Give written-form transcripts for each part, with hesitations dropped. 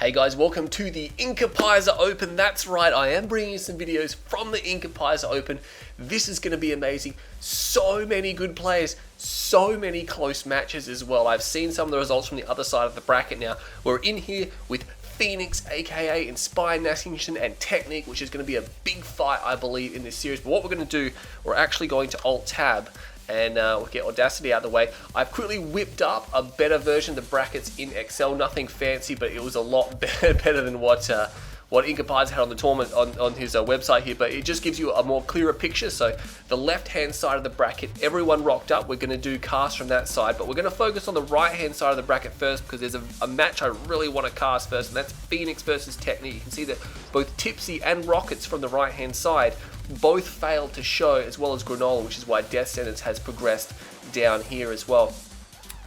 Hey guys, welcome to the Inca Open. That's right, I am bringing you some videos from the Inca Open. This is going to be amazing. So many good players, so many close matches as well. I've seen some of the results from the other side of the bracket now. We're in here with Phoenix, aka Inspire, Nashington, and Technique, which is going to be a big fight, I believe, in this series. But what we're going to do, we're actually going to Alt-Tab and we'll get Audacity out of the way. I've quickly whipped up a better version of the brackets in Excel. Nothing fancy, but it was a lot better than what Inca had on the tournament on his website here. But it just gives you a more clearer picture. So the left-hand side of the bracket, everyone rocked up. We're going to do cast from that side, but we're going to focus on the right-hand side of the bracket first because there's a match I really want to cast first, and that's Phoenix versus Technique. You can see that both Tipsy and Rockets from the right-hand side both failed to show, as well as Granola, which is why Death Sentence has progressed down here as well.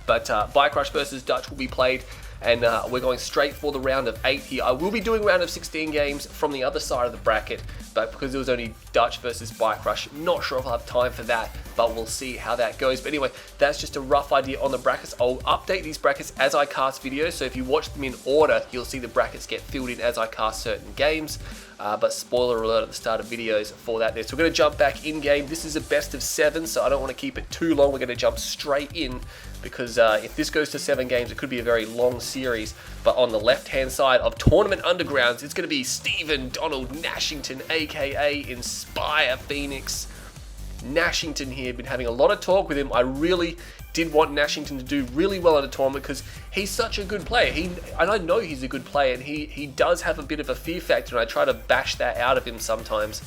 But Bike Rush versus Dutch will be played, and we're going straight for the round of 8 here. I will be doing round of 16 games from the other side of the bracket, but because it was only Dutch versus Bike Rush, not sure if I'll have time for that, but we'll see how that goes. But anyway, that's just a rough idea on the brackets. I'll update these brackets as I cast videos, so if you watch them in order, you'll see the brackets get filled in as I cast certain games. But spoiler alert at the start of videos for that there. So we're going to jump back in game. This is a best of 7, so I don't want to keep it too long. We're going to jump straight in because if this goes to 7 games, it could be a very long series. But on the left-hand side of Tournament Undergrounds, it's going to be Stephen Donald Nashington, aka Inspire Phoenix. Nashington here, been having a lot of talk with him. I really did want Nashington to do really well in a tournament because he's such a good player. And I know he's a good player, and he does have a bit of a fear factor, and I try to bash that out of him sometimes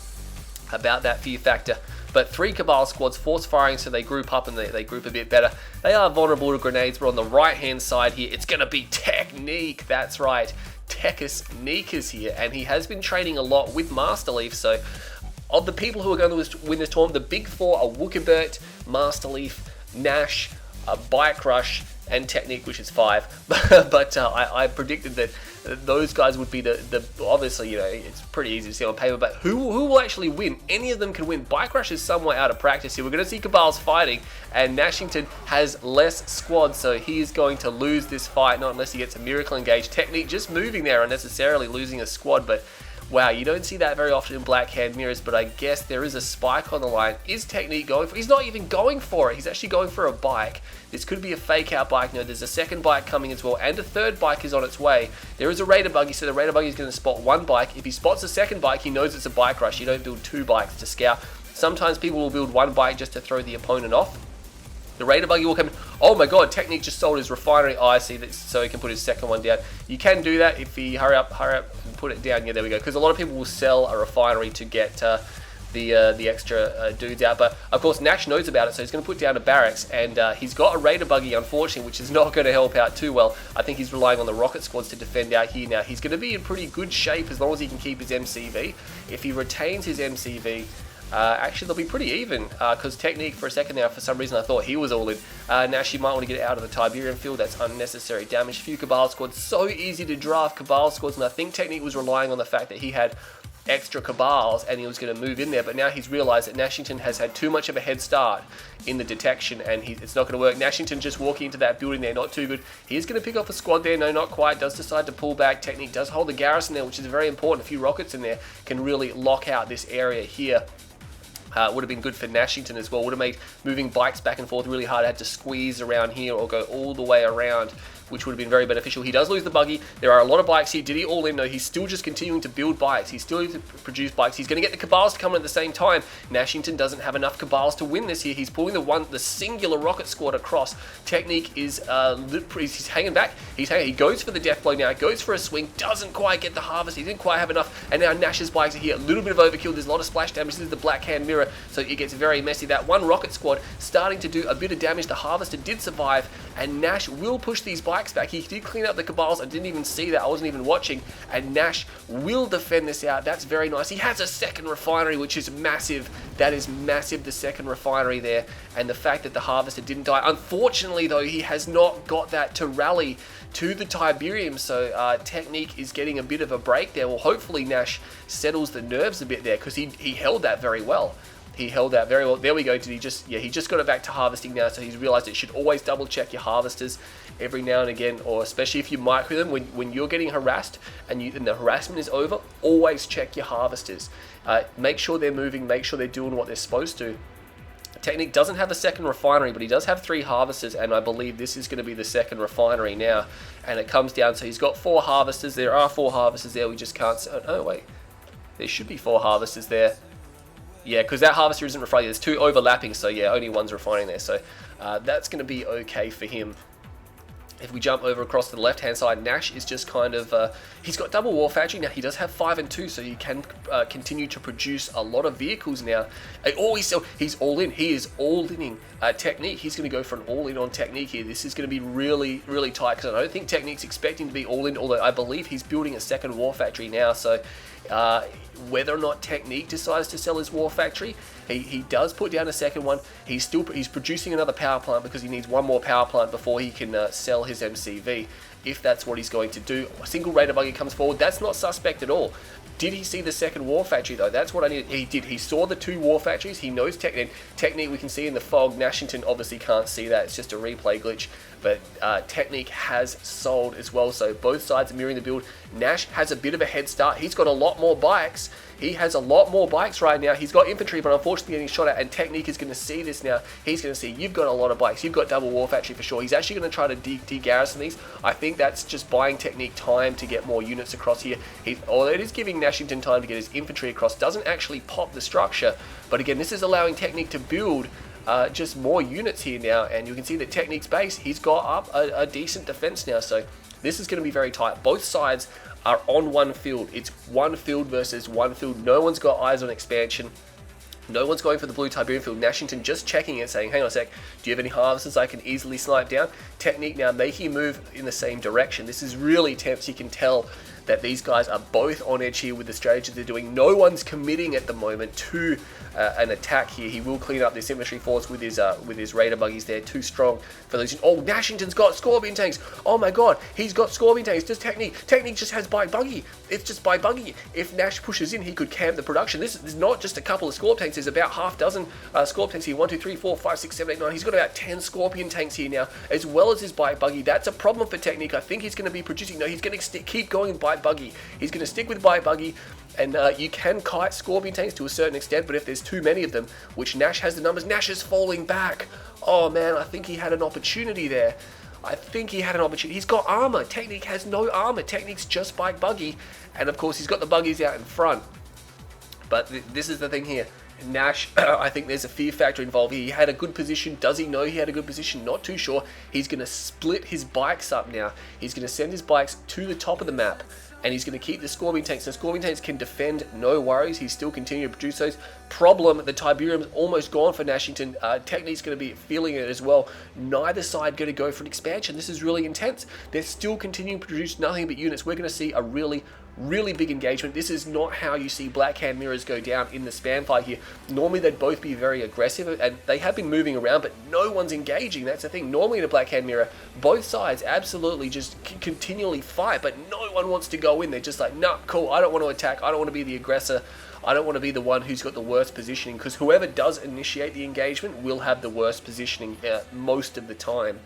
about that fear factor. But 3 Cabal squads force firing, so they group up and they group a bit better. They are vulnerable to grenades, but on the right-hand side here, it's going to be Technique. That's right, Techus Neekers here, and he has been training a lot with Master Leaf, so of the people who are going to win this tournament, the big 4 are Wookabert, Master Leaf, Nash, Bike Rush, and Technique, which is 5. But I predicted that those guys would be the obviously, you know, it's pretty easy to see on paper, but who will actually win? Any of them can win. Bike Rush is somewhat out of practice here. We're going to see Cabals fighting, and Nashington has less squad, so he is going to lose this fight, not unless he gets a Miracle Engage. Technique just moving there unnecessarily, losing a squad, but wow, you don't see that very often in Black Hand Mirrors, but I guess there is a spike on the line. Is Technique going for it? He's not even going for it. He's actually going for a bike. This could be a fake out bike. No, there's a second bike coming as well, and a third bike is on its way. There is a Raider Buggy, so the Raider Buggy is going to spot one bike. If he spots a second bike, he knows it's a Bike Rush. You don't build 2 bikes to scout. Sometimes people will build 1 bike just to throw the opponent off. The Raider Buggy will come in. Oh my god, Technique just sold his refinery. Oh, I see that, so he can put his second one down. You can do that if he hurry up and put it down. Yeah, there we go. Because a lot of people will sell a refinery to get the extra dudes out. But of course, Nash knows about it, so he's going to put down a barracks. And he's got a Raider Buggy, unfortunately, which is not going to help out too well. I think he's relying on the rocket squads to defend out here now. He's going to be in pretty good shape as long as he can keep his MCV. If he retains his MCV, actually they'll be pretty even because Technique for a second there, for some reason I thought he was all in. Nash, you might want to get out of the Tiberium field. That's unnecessary damage. Few Cabal squads, so easy to draft Cabal squads, and I think Technique was relying on the fact that he had extra Cabals and he was going to move in there, but now he's realized that Nashington has had too much of a head start in the detection, and it's not going to work. Nashington just walking into that building there, not too good. He's going to pick off a squad there. No, not quite. Does decide to pull back. Technique does hold the garrison there, which is very important. A few rockets in there can really lock out this area here. Would have been good for Nashington as well. Would have made moving bikes back and forth really hard. Had to squeeze around here or go all the way around, which would have been very beneficial. He does lose the buggy. There are a lot of bikes here. Did he all in? No, he's still just continuing to build bikes. He's still to produce bikes. He's going to get the Cabals to come in at the same time. Nashington doesn't have enough Cabals to win this here. He's pulling the singular rocket squad across. Technique is he's hanging back. He goes for the death blow now. Goes for a swing. Doesn't quite get the harvest. He didn't quite have enough. And now Nash's bikes are here. A little bit of overkill. There's a lot of splash damage. This is the Black Hand Mirror, so it gets very messy. That one rocket squad starting to do a bit of damage. The harvester did survive, and Nash will push these bikes back. He did clean up the Cabals. I didn't even see that. I wasn't even watching. And Nash will defend this out. That's very nice. He has a second refinery, which is massive. That is massive, the second refinery there. And the fact that the harvester didn't die. Unfortunately, though, he has not got that to rally to the Tiberium. So Technique is getting a bit of a break there. Well, hopefully Nash settles the nerves a bit there because he held that very well. He held that very well. There we go. Did he just... Yeah, he just got it back to harvesting now, so he's realized it should always double check your harvesters every now and again, or especially if you micro them, when you're getting harassed and the harassment is over, always check your harvesters. Make sure they're moving, make sure they're doing what they're supposed to. Technique doesn't have a second refinery, but he does have 3 harvesters, and I believe this is going to be the second refinery now. And it comes down, so he's got 4 harvesters. There are 4 harvesters there, we just can't... Oh, wait. There should be 4 harvesters there. Yeah, because that harvester isn't refining. There's 2 overlapping, so yeah, only one's refining there. So that's going to be okay for him. If we jump over across to the left-hand side, Nash is just kind of... he's got double war factory now. He does have 5 and 2, so you can continue to produce a lot of vehicles now. He's all in. He is all-inning Technique. He's going to go for an all-in on Technique here. This is going to be really, really tight, because I don't think Technique's expecting to be all-in, although I believe he's building a second war factory now, so... whether or not Technique decides to sell his war factory, he does put down a second one. He's producing another power plant because he needs one more power plant before he can sell his MCV, if that's what he's going to do. A single Raider buggy comes forward. That's not suspect at all. Did he see the second war factory though? That's what I need. He did. He saw the 2 war factories. He knows Technique. We can see in the fog. Nashington obviously can't see that. It's just a replay glitch. But Technique has sold as well. So both sides are mirroring the build. Nash has a bit of a head start. He's got a lot more bikes. He has a lot more bikes right now. He's got infantry, but unfortunately getting shot at, and Technique is going to see this now. He's going to see, you've got a lot of bikes. You've got double war factory for sure. He's actually going to try to de-garrison these. I think that's just buying Technique time to get more units across here. Although it is giving Nashington time to get his infantry across, doesn't actually pop the structure. But again, this is allowing Technique to build just more units here now, and you can see that Technique's base, he's got up a decent defense now, so this is going to be very tight. Both sides are on one field. It's one field versus one field. No one's got eyes on expansion. No one's going for the blue Tiberian field. Nashington just checking it, saying, hang on a sec, do you have any harvesters I can easily snipe down? Technique now making a move in the same direction. This is really tense. You can tell that these guys are both on edge here with the strategy they're doing. No one's committing at the moment to an attack here. He will clean up this infantry force with his Raider buggies there. Too strong for those. Oh, Nashington's got Scorpion tanks. Oh my god, he's got Scorpion tanks. Does Technique just has by buggy. It's just by buggy. If Nash pushes in, he could camp the production. This is not just a couple of Scorp tanks. There's about half dozen Scorp tanks here. 1, 2, 3, 4, 5, 6, 7, 8, 9. He's got about 10 Scorpion tanks here now, as well as his by buggy. That's a problem for Technique. I think he's going to be producing. No, he's going to keep going by buggy. He's going to stick with by buggy. And you can kite Scorpion tanks to a certain extent, but if there's too many of them, which Nash has the numbers, Nash is falling back. Oh man, I think he had an opportunity there. I think he had an opportunity. He's got armor. Technique has no armor. Technique's just by buggy. And of course, he's got the buggies out in front. But this is the thing here. Nash, I think there's a fear factor involved here. He had a good position. Does he know he had a good position? Not too sure. He's going to split his bikes up now. He's going to send his bikes to the top of the map, and he's going to keep the Scorpion tanks. The Scorpion tanks can defend, no worries. He's still continuing to produce those. Problem, the Tiberium's almost gone for Nashington. Technique's going to be feeling it as well. Neither side going to go for an expansion. This is really intense. They're still continuing to produce nothing but units. We're going to see a really big engagement. This is not how you see Black Hand Mirrors go down in the span fight here. Normally they'd both be very aggressive, and they have been moving around, but no one's engaging. That's the thing. Normally in a Black Hand Mirror, both sides absolutely just continually fight, but no one wants to go in. They're just like, nah, cool, I don't want to attack. I don't want to be the aggressor. I don't want to be the one who's got the worst positioning, because whoever does initiate the engagement will have the worst positioning most of the time.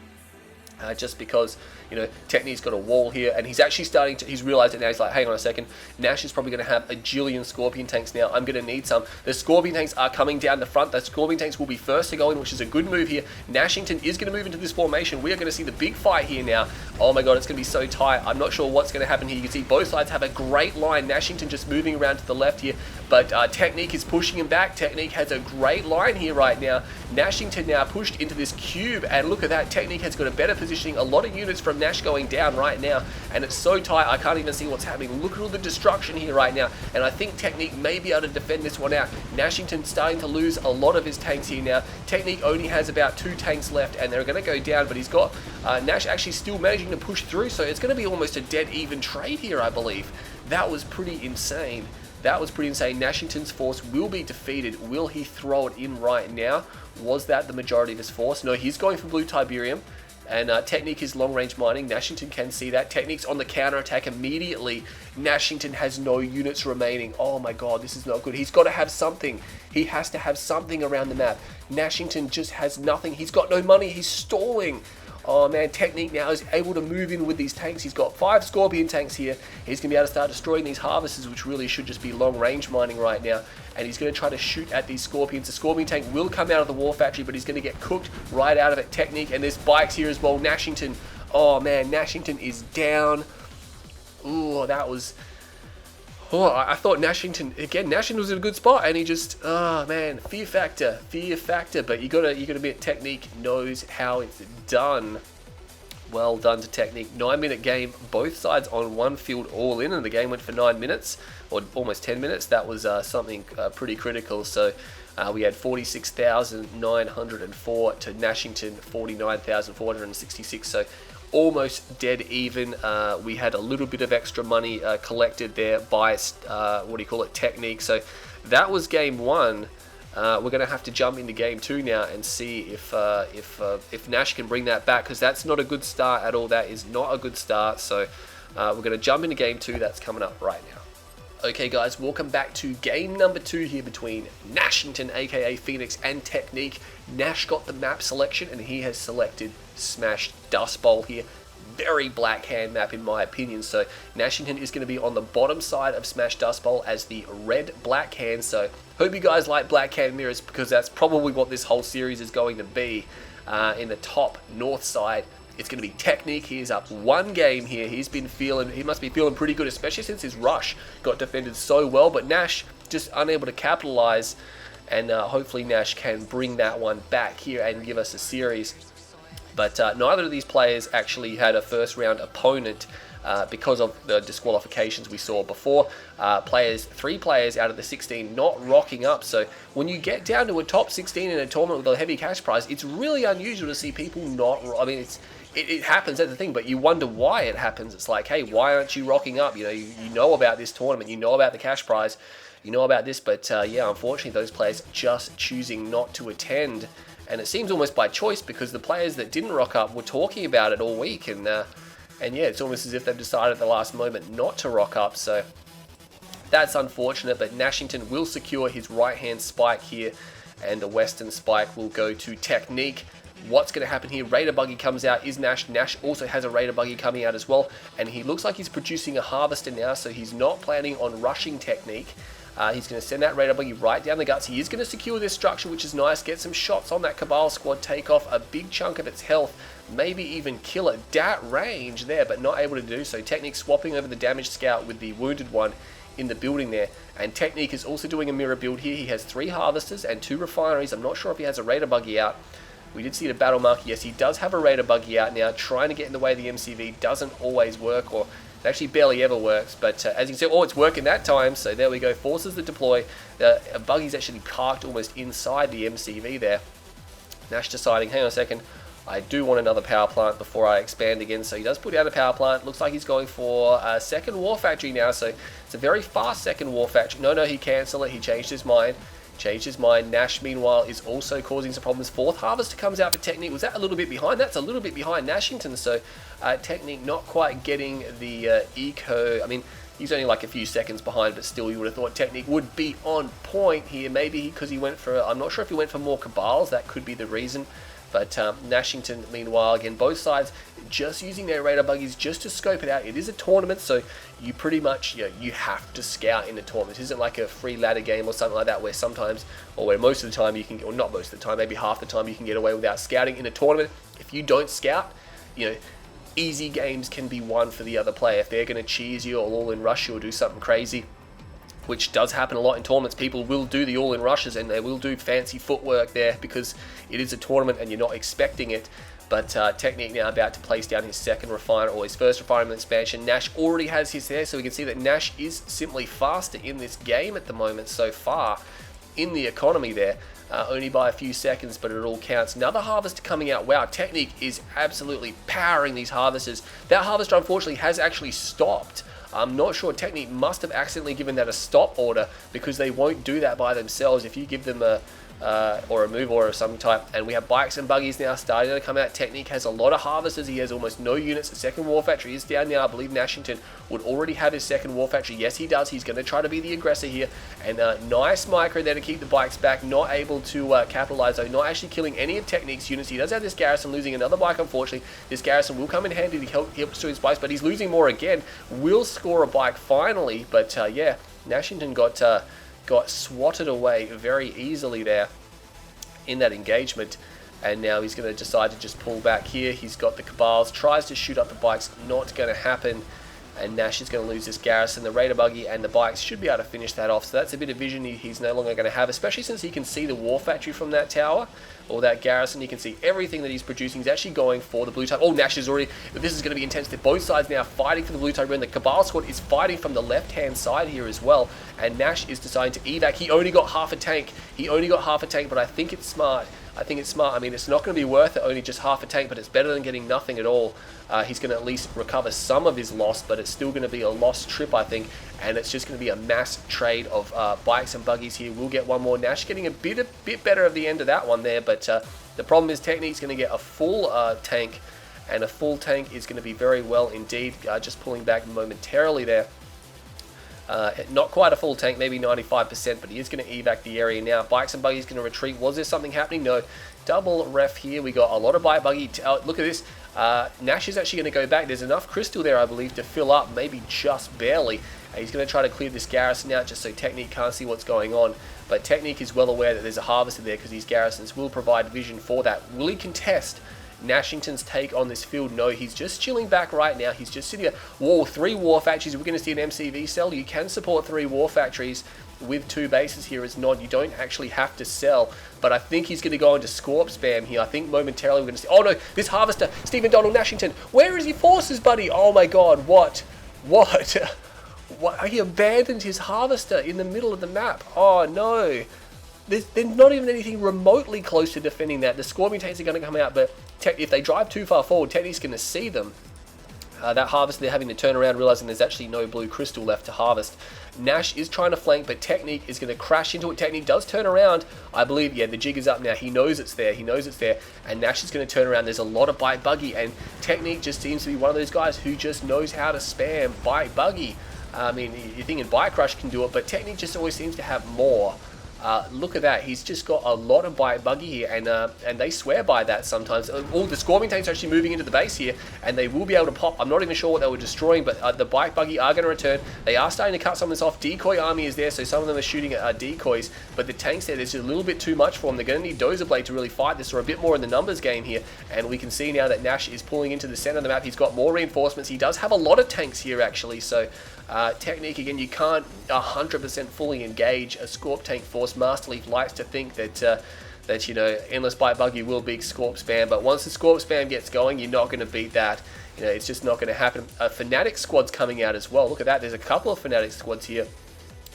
Just because, you know, Technique's got a wall here, and he's actually starting to, he's realized it now. He's like, hang on a second, Nash is probably going to have a jillion Scorpion tanks now. I'm going to need some. The Scorpion tanks are coming down the front. The Scorpion tanks will be first to go in, which is a good move here. Nashington is going to move into this formation. We are going to see the big fight here now. Oh my god, it's going to be so tight. I'm not sure what's going to happen here. You can see both sides have a great line. Nashington just moving around to the left here, but Technique is pushing him back. Technique has a great line here right now. Nashington now pushed into this cube, and look at that. Technique has got a better positioning. A lot of units from Nash going down right now, and it's so tight I can't even see what's happening. Look at all the destruction here right now, and I think Technique may be able to defend this one out. Nashington starting to lose a lot of his tanks here now. Technique only has about 2 tanks left, and they're going to go down, but he's got Nash actually still managing to push through, so it's going to be almost a dead even trade here, I believe. That was pretty insane. That was pretty insane. Nashington's force will be defeated. Will he throw it in right now? Was that the majority of his force? No, he's going for blue Tiberium. And Technique is long-range mining. Nashington can see that. Technique's on the counter-attack immediately. Nashington has no units remaining. Oh my god, this is not good. He's got to have something. He has to have something around the map. Nashington just has nothing. He's got no money. He's stalling. Oh man, Technique now is able to move in with these tanks. He's got 5 Scorpion tanks here. He's going to be able to start destroying these harvesters, which really should just be long-range mining right now. And he's going to try to shoot at these Scorpions. The Scorpion tank will come out of the War Factory, but he's going to get cooked right out of it. Technique, and there's bikes here as well. Nashington, oh man, Nashington is down. Ooh, that was... Oh, I thought Nashington, again, Nashington was in a good spot, and he just, oh man, fear factor, but you gotta admit, Technique knows how it's done. Well done to Technique. 9-minute game, both sides on one field all in, and the game went for 9 minutes, or almost 10 minutes. That was something pretty critical. So we had 46,904 to Nashington 49,466. So almost dead even. We had a little bit of extra money collected there by Technique. So that was game 1. We're going to have to jump into game 2 now and see if Nash can bring that back, because that's not a good start at all. That is not a good start. So we're going to jump into game 2. That's coming up right now. Okay guys, welcome back to game number 2 here between Nashington, aka Phoenix, and Technique. Nash got the map selection, and he has selected Smash Dust Bowl here. Very black hand map in my opinion. So Nashington is going to be on the bottom side of Smash Dust Bowl as the red black hand. So hope you guys like black hand mirrors, because that's probably what this whole series is going to be. In the top north side, it's going to be Technique. He is up 1 game here. He must be feeling pretty good, especially since his rush got defended so well. But Nash just unable to capitalize, and hopefully Nash can bring that one back here and give us a series. But neither of these players actually had a first round opponent because of the disqualifications we saw before. 3 players out of the 16 not rocking up. So when you get down to a top 16 in a tournament with a heavy cash prize, it's really unusual to see people not. I mean, it happens, that's the thing, but you wonder why it happens. It's like, hey, why aren't you rocking up? You know about this tournament, you know about the cash prize, you know about this, but yeah, unfortunately those players just choosing not to attend. And it seems almost by choice, because the players that didn't rock up were talking about it all week, and yeah, it's almost as if they've decided at the last moment not to rock up. So that's unfortunate, but Nashington will secure his right-hand spike here, and the western spike will go to Technique. What's going to happen here? Raider Buggy comes out. Is Nash? Nash also has a Raider Buggy coming out as well, and he looks like he's producing a harvester now, so he's not planning on rushing Technique. He's going to send that Raider Buggy right down the guts. He is going to secure this structure, which is nice. Get some shots on that Cabal squad, take off a big chunk of its health, maybe even kill it. Dat range there, but not able to do so. Technique swapping over the damaged scout with the wounded one in the building there. And Technique is also doing a mirror build here. He has 3 harvesters and 2 refineries. I'm not sure if he has a Raider Buggy out. We did see the battle mark. Yes, he does have a Raider Buggy out now. Trying to get in the way of the MCV doesn't always work, or it actually barely ever works. But as you can see, it's working that time. So there we go. Forces the deploy. The buggy's actually parked almost inside the MCV there. Nash deciding, hang on a second, I do want another power plant before I expand again. So he does put out a power plant. Looks like he's going for a second war factory now. So it's a very fast second war factory. No, he cancelled it. He changed his mind. Nash, meanwhile, is also causing some problems. 4th harvester comes out for Technique. Was that a little bit behind? That's a little bit behind Nashington. So Technique not quite getting the eco. I mean, he's only like a few seconds behind, but still you would have thought Technique would be on point here. Maybe because he went for, I'm not sure if he went for more Cabals. That could be the reason. But Nashington, meanwhile, again, both sides just using their Raider Buggies just to scope it out. It is a tournament, so you pretty much, you have to scout in the tournament. It isn't like a free ladder game or something like that, where sometimes, or where most of the time you can, or not most of the time, maybe half the time you can get away without scouting. In a tournament, if you don't scout, easy games can be won for the other player. If they're going to cheese you or all-in rush you or do something crazy, which does happen a lot in tournaments, people will do the all-in rushes and they will do fancy footwork there because it is a tournament and you're not expecting it. But Technique now about to place down his second refiner, or his first refinement expansion. Nash already has his there, so we can see that Nash is simply faster in this game at the moment so far in the economy there. Only by a few seconds, but it all counts. Another harvester coming out. Wow, Technique is absolutely powering these harvesters. That harvester, unfortunately, has actually stopped. I'm not sure. Technique must have accidentally given that a stop order, because they won't do that by themselves. If you give them a, or a move or of some type. And we have bikes and buggies now starting to come out. Technique has a lot of harvesters. He has almost no units. The second war factory is down now. I believe Nashington would already have his second war factory. Yes, he does. He's going to try to be the aggressor here. And nice micro there to keep the bikes back. Not able to capitalize though. Not actually killing any of Technique's units. He does have this garrison losing another bike, unfortunately. This garrison will come in handy to help destroy his bikes, but he's losing more again. Will score a bike finally, but yeah, Nashington got swatted away very easily there in that engagement, and now he's going to decide to just pull back here. He's got the Cabals, tries to shoot up the bikes, not going to happen, and Nash is going to lose this garrison. The Raider buggy and the bikes should be able to finish that off, so that's a bit of vision he's no longer going to have, especially since he can see the war factory from that tower, or that garrison. He can see everything that he's producing. He's actually going for the blue type. Oh, Nash is already, this is going to be intense. They're both sides now fighting for the blue type, and the Cabal squad is fighting from the left-hand side here as well, and Nash is deciding to evac. He only got half a tank. But I think it's smart. I mean, it's not going to be worth it, only just half a tank, but it's better than getting nothing at all. He's going to at least recover some of his loss, but it's still going to be a lost trip, I think, and it's just going to be a mass trade of bikes and buggies here. We'll get one more. Nash getting a bit better at the end of that one there, but the problem is Technique's going to get a full tank, and a full tank is going to be very well indeed. Just pulling back momentarily there. Not quite a full tank, maybe 95%, but he is going to evac the area now. Bikes and buggies going to retreat. Was there something happening? No. Double ref here. We got a lot of bike buggy. Look at this. Nash is actually going to go back. There's enough crystal there, I believe, to fill up, maybe just barely. He's going to try to clear this garrison out just so Technique can't see what's going on. But Technique is well aware that there's a harvester there because these garrisons will provide vision for that. Will he contest Nashington's take on this field? No, he's just chilling back right now. He's just sitting there. Whoa, 3 war factories. We're going to see an MCV sell. You can support 3 war factories with 2 bases here as Nod. You don't actually have to sell, but I think he's going to go into Scorp spam here. I think momentarily we're going to see, oh no, this harvester, Stephen Donald Nashington, where is he forces, buddy? Oh my god, what? He abandoned his harvester in the middle of the map. Oh no. There's not even anything remotely close to defending that. The Scorpion tanks are going to come out, but if they drive too far forward, Technique's going to see them. That harvest, they're having to turn around, realizing there's actually no blue crystal left to harvest. Nash is trying to flank, but Technique is going to crash into it. Technique does turn around. I believe, yeah, the jig is up now. He knows it's there. And Nash is going to turn around. There's a lot of bike buggy, and Technique just seems to be one of those guys who just knows how to spam bike buggy. I mean, you're thinking Bike Rush can do it, but Technique just always seems to have more. Look at that. He's just got a lot of bike buggy here, and they swear by that sometimes. All the Scorpion tanks are actually moving into the base here, and they will be able to pop. I'm not even sure what they were destroying, but the bike buggy are going to return. They are starting to cut some of this off. Decoy army is there, so some of them are shooting at decoys, but the tanks there's just a little bit too much for them. They're going to need Dozer Blade to really fight this, or a bit more in the numbers game here, and we can see now that Nash is pulling into the center of the map. He's got more reinforcements. He does have a lot of tanks here, actually, so Technique, again, you can't 100% fully engage a Scorp tank force. Masterleaf likes to think that you know, Endless Bike Buggy will beat Scorp spam, but once the Scorp spam gets going, you're not going to beat that. You know, it's just not going to happen. A Fnatic squad's coming out as well. Look at that. There's a couple of Fnatic squads here,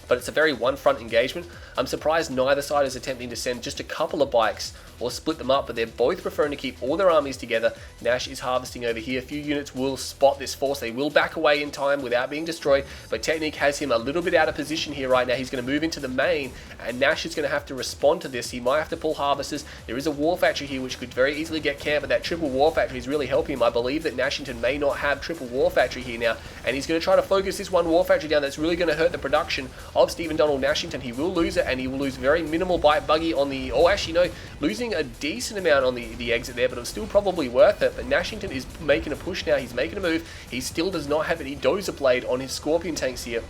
but it's a very one-front engagement. I'm surprised neither side is attempting to send just a couple of bikes or split them up, but they're both preferring to keep all their armies together. Nash is harvesting over here. A few units will spot this force. They will back away in time without being destroyed, but Technique has him a little bit out of position here right now. He's going to move into the main, and Nash is going to have to respond to this. He might have to pull harvesters. There is a war factory here which could very easily get camped, but that triple war factory is really helping him. I believe that Nashington may not have triple war factory here now, and he's going to try to focus this one war factory down. That's really going to hurt the production of Stephen Donald Nashington. He will lose it, and he will lose very minimal bike buggy on the, oh actually no, losing a decent amount on the exit there, but it was still probably worth it. But Nashington is making a push now. He's making a move. He still does not have any Dozer Blade on his Scorpion tanks here,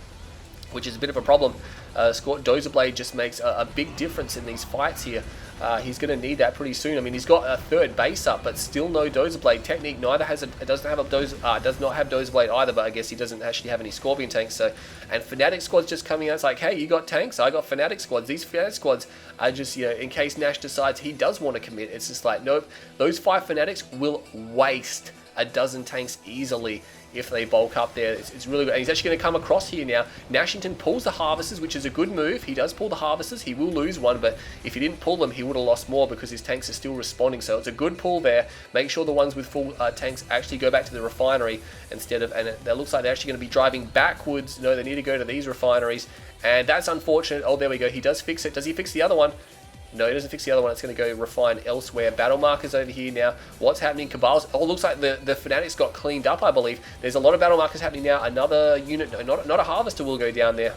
which is a bit of a problem. Dozer Blade just makes a big difference in these fights here. He's going to need that pretty soon. I mean, he's got a third base up, but still no Dozer Blade. Technique neither has does not have Dozer Blade either, but I guess he doesn't actually have any Scorpion tanks. So, and Fnatic squad's just coming out. It's like, hey, you got tanks, I got Fnatic squads. These Fnatic squads are just, you know, in case Nash decides he does want to commit. It's just like, nope, those 5 Fnatics will waste a dozen tanks easily if they bulk up there. It's really good. And he's actually going to come across here now. Nashington pulls the harvesters, which is a good move. He does pull the harvesters. He will lose one, but if he didn't pull them, he would have lost more because his tanks are still responding. So it's a good pull there. Make sure the ones with full tanks actually go back to the refinery instead of, and it looks like they're actually going to be driving backwards. No, they need to go to these refineries, and that's unfortunate. Oh, there we go. He does fix it. Does he fix the other one? No, he doesn't fix the other one. It's going to go refine elsewhere. Battle markers over here now. What's happening? Cabals. Oh, looks like the Fanatics got cleaned up, I believe. There's a lot of battle markers happening now. Another unit, no, not a Harvester will go down there.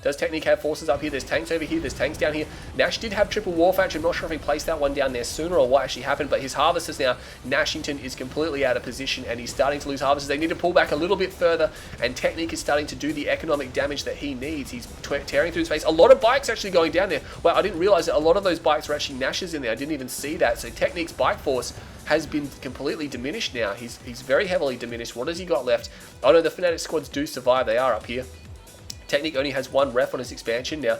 Does Technique have forces up here? There's tanks over here. There's tanks down here. Nash did have triple Warfactory. I'm not sure if he placed that one down there sooner or what actually happened, but his Harvesters now, Nashington is completely out of position and he's starting to lose Harvesters. They need to pull back a little bit further, and Technique is starting to do the economic damage that he needs. He's tearing through his face. A lot of bikes actually going down there. Well, I didn't realize that a lot of those bikes were actually Nash's in there. I didn't even see that. So Technique's bike force has been completely diminished now. He's very heavily diminished. What has he got left? Oh no, the Fnatic squads do survive. They are up here. Technique only has 1 ref on his expansion now.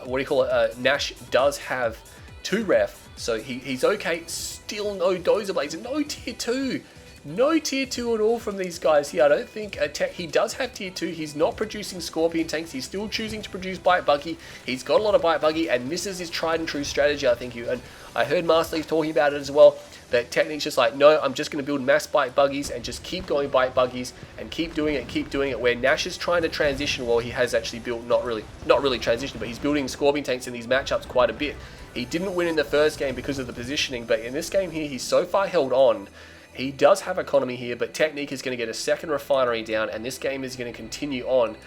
What do you call it? Nash does have 2 ref, so he's okay. Still no Dozer Blades and no tier 2. No tier 2 at all from these guys here. I don't think he does have tier 2. He's not producing Scorpion tanks. He's still choosing to produce Bite Buggy. He's got a lot of Bite Buggy, and this is his tried and true strategy, I think. And I heard Master Leaf talking about it as well. That Technique's just like, no, I'm just going to build mass Bite Buggies and just keep going Bite Buggies and keep doing it. Where Nash is trying to transition, well, he has actually built, not really transitioned, but he's building Scorpion tanks in these matchups quite a bit. He didn't win in the first game because of the positioning, but in this game here, he's so far held on. He does have economy here, but Technique is going to get a second refinery down, and this game is going to continue on.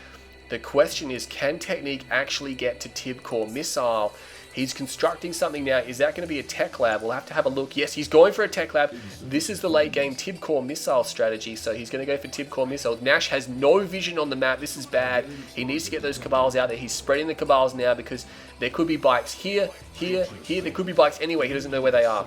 The question is, can Technique actually get to Tib Core Missile? He's constructing something now. Is that going to be a tech lab? We'll have to have a look. Yes, he's going for a tech lab. This is the late game Tib Core Missile strategy, so he's going to go for Tib Core Missile. Nash has no vision on the map. This is bad. He needs to get those Cabals out there. He's spreading the Cabals now because there could be bikes here, here, here. There could be bikes anywhere. He doesn't know where they are.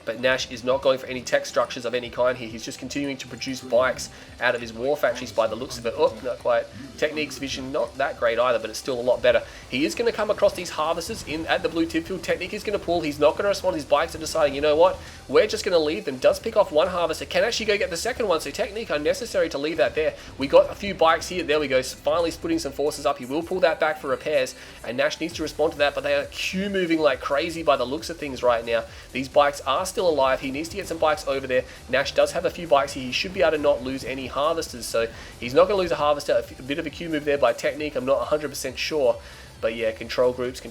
But Nash is not going for any tech structures of any kind here. He's just continuing to produce bikes out of his war factories by the looks of it. Oh, not quite. Technique's vision, not that great either, but it's still a lot better. He is going to come across these harvesters at the blue tip field. Technique is going to pull. He's not going to respond. His bikes are deciding, you know what? We're just going to leave them. Does pick off 1 harvester. Can actually go get the second one. So Technique unnecessary to leave that there. We got a few bikes here. There we go. Finally splitting some forces up. He will pull that back for repairs. And Nash needs to respond to that. But they are queue moving like crazy by the looks of things right now. These bikes are still alive. He needs to get some bikes over there. Nash does have a few bikes here. He should be able to not lose any harvesters. So he's not going to lose a harvester. A bit of a queue move there by Technique. I'm not 100% sure. But yeah, control groups.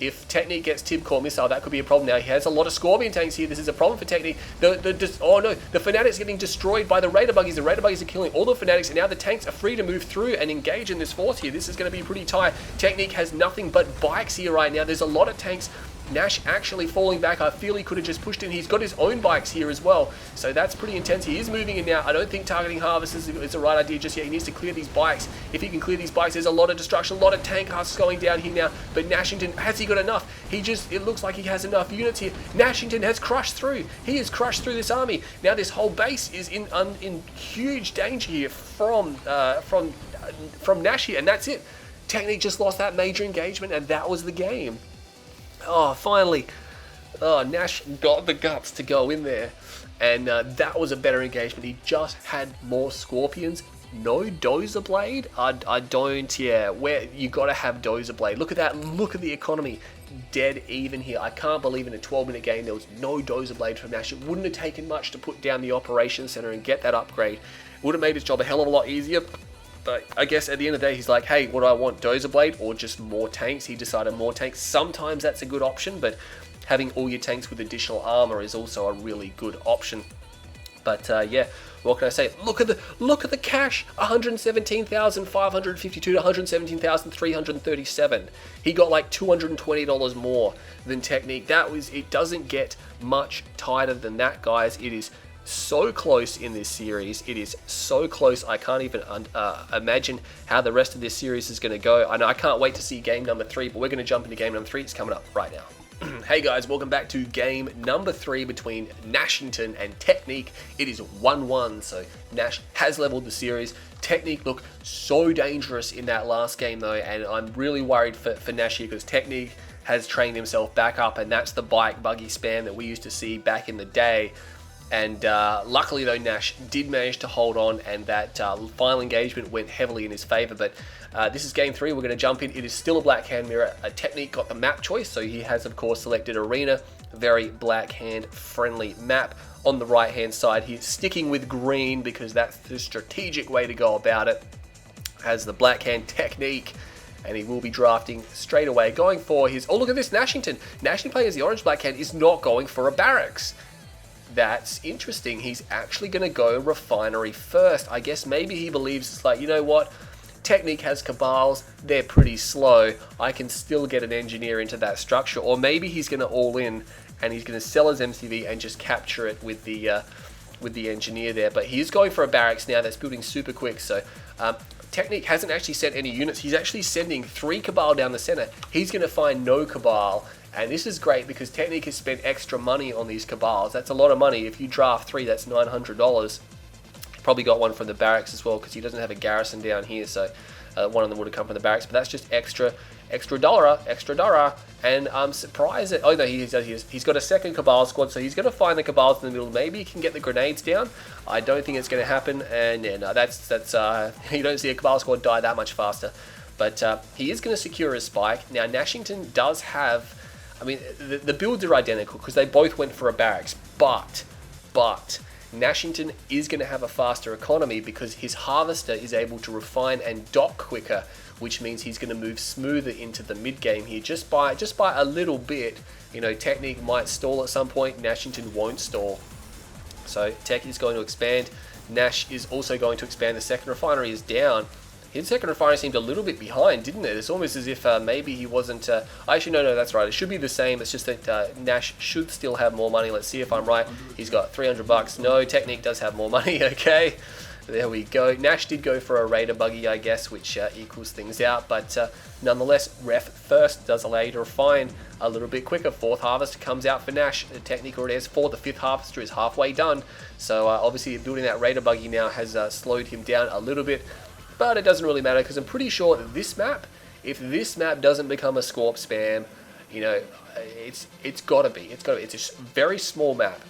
If Technique gets Tib Core Missile, that could be a problem now. He has a lot of Scorpion tanks here. This is a problem for Technique. Oh no, the Fanatics getting destroyed by the Raider Buggies. The Raider Buggies are killing all the Fanatics, and now the tanks are free to move through and engage in this force here. This is going to be pretty tight. Technique has nothing but bikes here right now. There's a lot of tanks. Nash actually falling back. I feel he could have just pushed in. He's got his own bikes here as well, so that's pretty intense. He is moving in now. I don't think targeting harvesters is the right idea just yet. He needs to clear these bikes. If he can clear these bikes, there's a lot of destruction, a lot of tank husks going down here now, but Nashington, has he got enough? It looks like he has enough units here. Nashington has crushed through. He has crushed through this army. Now this whole base is in huge danger here from Nash here, and that's it. Technique just lost that major engagement, and that was the game. Oh, finally. Oh, Nash got the guts to go in there. And that was a better engagement. He just had more Scorpions. No Dozer Blade? I don't, yeah. Where you got to have Dozer Blade. Look at that. Look at the economy. Dead even here. I can't believe in a 12-minute game there was no Dozer Blade from Nash. It wouldn't have taken much to put down the Operations Center and get that upgrade. It would have made his job a hell of a lot easier. But I guess at the end of the day, he's like, hey, what do I want? Dozer Blade or just more tanks? He decided more tanks. Sometimes that's a good option, but having all your tanks with additional armor is also a really good option. But yeah, what can I say? Look at the cash. 117,552 to 117,337. He got like $220 more than Technique. It doesn't get much tighter than that, guys. It is so close in this series. It is so close. I can't even imagine how the rest of this series is going to go. I know I can't wait to see game number 3, but we're going to jump into game number 3. It's coming up right now. Hey guys, welcome back to game number 3 between Nashington and Technique. It is 1-1, so Nash has leveled the series. Technique looked so dangerous in that last game though, and I'm really worried for Nash here because Technique has trained himself back up, and that's the bike buggy spam that we used to see back in the day. And luckily though, Nash did manage to hold on, and that final engagement went heavily in his favor. But this is game 3. We're going to jump in. It is still a black hand mirror. Technique got the map choice, so he has of course selected Arena. Very black hand friendly map. On the right hand side, he's sticking with green because that's the strategic way to go about it. As the black hand Technique and he will be drafting straight away, going for his... Oh, look at this, Nashington. Nashington playing as the Orange Black Can is not going for a barracks. That's interesting. He's actually going to go Refinery first. I guess maybe he believes it's like, you know what? Technique has Cabals. They're pretty slow. I can still get an engineer into that structure. Or maybe he's going to all in and he's going to sell his MCV and just capture it with the engineer there. But he's going for a barracks now that's building super quick. So Technique hasn't actually sent any units. He's actually sending 3 Cabal down the center. He's going to find no Cabal. And this is great because Technique has spent extra money on these Cabals. That's a lot of money. If you draft 3, that's $900. Probably got one from the barracks as well because he doesn't have a garrison down here. So one of them would have come from the barracks. But that's just extra dollar. And I'm surprised that... Oh, no, he's got a second Cabal squad. So he's going to find the Cabals in the middle. Maybe he can get the grenades down. I don't think it's going to happen. And yeah, no, that's you don't see a Cabal squad die that much faster. But he is going to secure his spike. Now, Nashington does have... I mean, the builds are identical because they both went for a barracks, but Nashington is going to have a faster economy because his harvester is able to refine and dock quicker, which means he's going to move smoother into the mid game here just by a little bit. You know, Technique might stall at some point. Nashington won't stall. So Tech is going to expand. Nash is also going to expand. The second refinery is down. His second refinery seemed a little bit behind, didn't it? It's almost as if maybe he wasn't... Actually, no, that's right. It should be the same. It's just that Nash should still have more money. Let's see if I'm right. He's got 300 bucks. No, Technique does have more money. Okay, there we go. Nash did go for a Raider buggy, I guess, which equals things out. But nonetheless, Ref first does allow you to refine a little bit quicker. 4th harvester comes out for Nash. The Technique already has 4. The 5th harvester is halfway done. So obviously, building that Raider buggy now has slowed him down a little bit. But it doesn't really matter because I'm pretty sure that this map, if this map doesn't become a Scorp spam, you know, it's got to be. It's a very small map.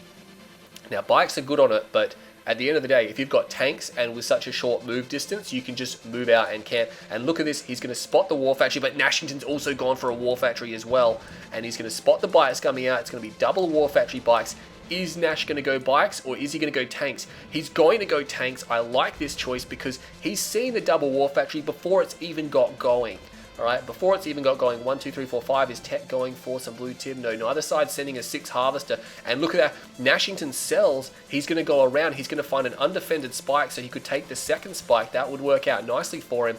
Now, bikes are good on it, but at the end of the day, if you've got tanks and with such a short move distance, you can just move out and camp. And look at this, he's going to spot the War Factory, but Nashington's also gone for a War Factory as well. And he's going to spot the bikes coming out. It's going to be double War Factory bikes. Is Nash going to go bikes or is he going to go tanks? He's going to go tanks. I like this choice because he's seen the double War Factory before it's even got going. Alright, before it's even got going. 1, 2, 3, 4, 5. Is Tech going for some blue tip? No, neither side's sending a 6 harvester. And look at that. Nashington sells. He's going to go around. He's going to find an undefended spike so he could take the second spike. That would work out nicely for him.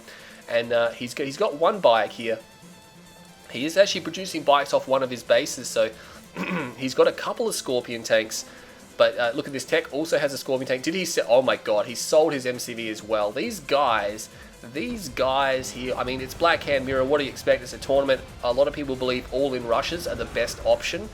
And he's got 1 bike here. He is actually producing bikes off one of his bases, so he's got a couple of Scorpion tanks. But look at this, Tech also has a Scorpion tank. Did he sell? Oh my god, he sold his MCV as well. These guys here, I mean, it's Black Hand Mirror. What do you expect? It's a tournament. A lot of people believe all-in rushes are the best option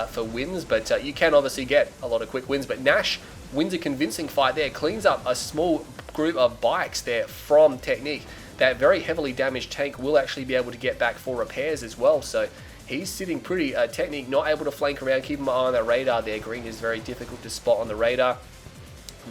for wins, but you can obviously get a lot of quick wins. But Nash wins a convincing fight there, cleans up a small group of bikes there from Technique. That very heavily damaged tank will actually be able to get back for repairs as well. So he's sitting pretty. Technique not able to flank around. Keep an eye on that radar there. Green is very difficult to spot on the radar.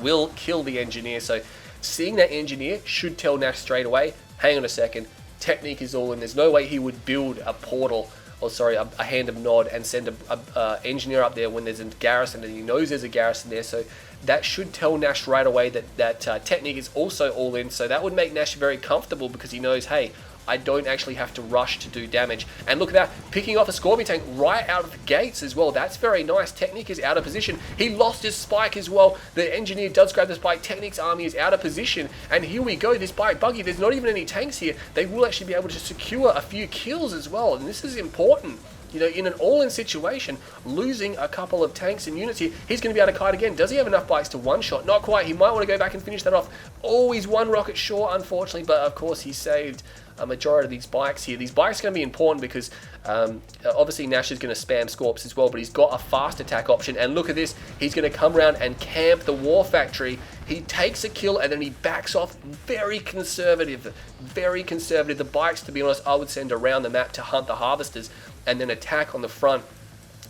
Will kill the engineer. So seeing that engineer should tell Nash straight away, hang on a second, Technique is all in. There's no way he would build a portal, or sorry, a hand of nod and send a engineer up there when there's a garrison, and he knows there's a garrison there. So that should tell Nash right away that Technique is also all in. So that would make Nash very comfortable because he knows, hey, I don't actually have to rush to do damage. And look at that, picking off a Scorpion tank right out of the gates as well. That's very nice. Technique is out of position. He lost his spike as well. The engineer does grab the spike. Technique's army is out of position. And here we go, this bike buggy. There's not even any tanks here. They will actually be able to secure a few kills as well. And this is important. You know, in an all-in situation, losing a couple of tanks and units here, he's going to be able to kite again. Does he have enough bikes to one-shot? Not quite. He might want to go back and finish that off. Always one rocket short, unfortunately, but of course he saved a majority of these bikes here. These bikes are going to be important because obviously Nash is going to spam Scorps as well, but he's got a fast attack option. And look at this. He's going to come around and camp the War Factory. He takes a kill and then he backs off. Very conservative. Very conservative. The bikes, to be honest, I would send around the map to hunt the harvesters and then attack on the front.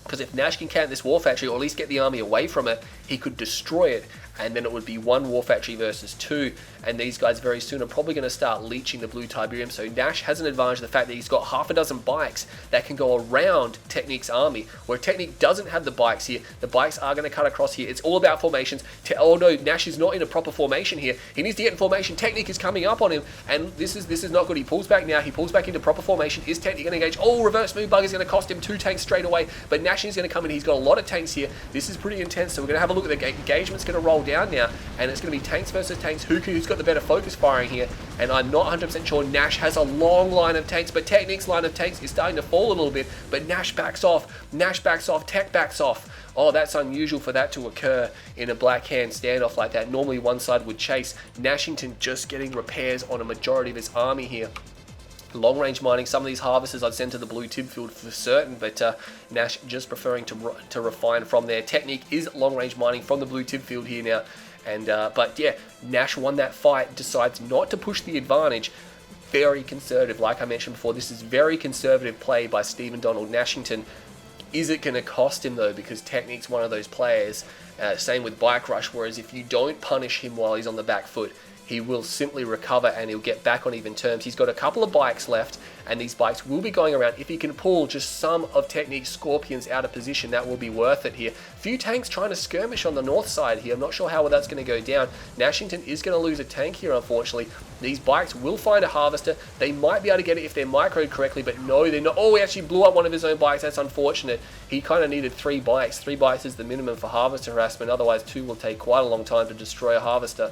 Because if Nash can camp this War Factory, or at least get the army away from it, he could destroy it, and then it would be one War Factory versus two, and these guys very soon are probably going to start leeching the blue Tiberium. So Nash has an advantage of the fact that he's got half a dozen bikes that can go around Technique's army, where Technique doesn't have the bikes here. The bikes are going to cut across here. It's all about formations. Oh no, Nash is not in a proper formation here. He needs to get in formation. Technique is coming up on him, and this is not good. He pulls back now. He pulls back into proper formation. Is Technique going to engage? Oh, reverse move bug is going to cost him 2 tanks straight away, but Nash is going to come in. He's got a lot of tanks here. This is pretty intense, so we're going to have a look at the engagement's going to roll down now, and it's going to be tanks versus tanks. Who's got the better focus firing here? And I'm not 100% sure. Nash has a long line of tanks, but Technique's line of tanks is starting to fall a little bit, but Nash backs off. Nash backs off. Tech backs off. Oh, that's unusual for that to occur in a black hand standoff like that. Normally one side would chase. Nashington just getting repairs on a majority of his army here. Long range mining, some of these harvesters I'd send to the blue tib field for certain, but Nash just preferring to refine from there. Technique is long range mining from the blue tib field here now, and but yeah, Nash won that fight, decides not to push the advantage. Very conservative, like I mentioned before. This is very conservative play by Stephen Donald Nashington. Is it going to cost him though? Because Technique's one of those players. Same with Bike Rush, whereas if you don't punish him while he's on the back foot, he will simply recover and he'll get back on even terms. He's got a couple of bikes left, and these bikes will be going around. If he can pull just some of Technique's Scorpions out of position, that will be worth it here. Few tanks trying to skirmish on the north side here. I'm not sure how that's going to go down. Nashington is going to lose a tank here, unfortunately. These bikes will find a harvester. They might be able to get it if they're microed correctly, but no, they're not. Oh, he actually blew up one of his own bikes. That's unfortunate. He kind of needed 3 bikes. 3 bikes is the minimum for harvester harassment. Otherwise, 2 will take quite a long time to destroy a harvester.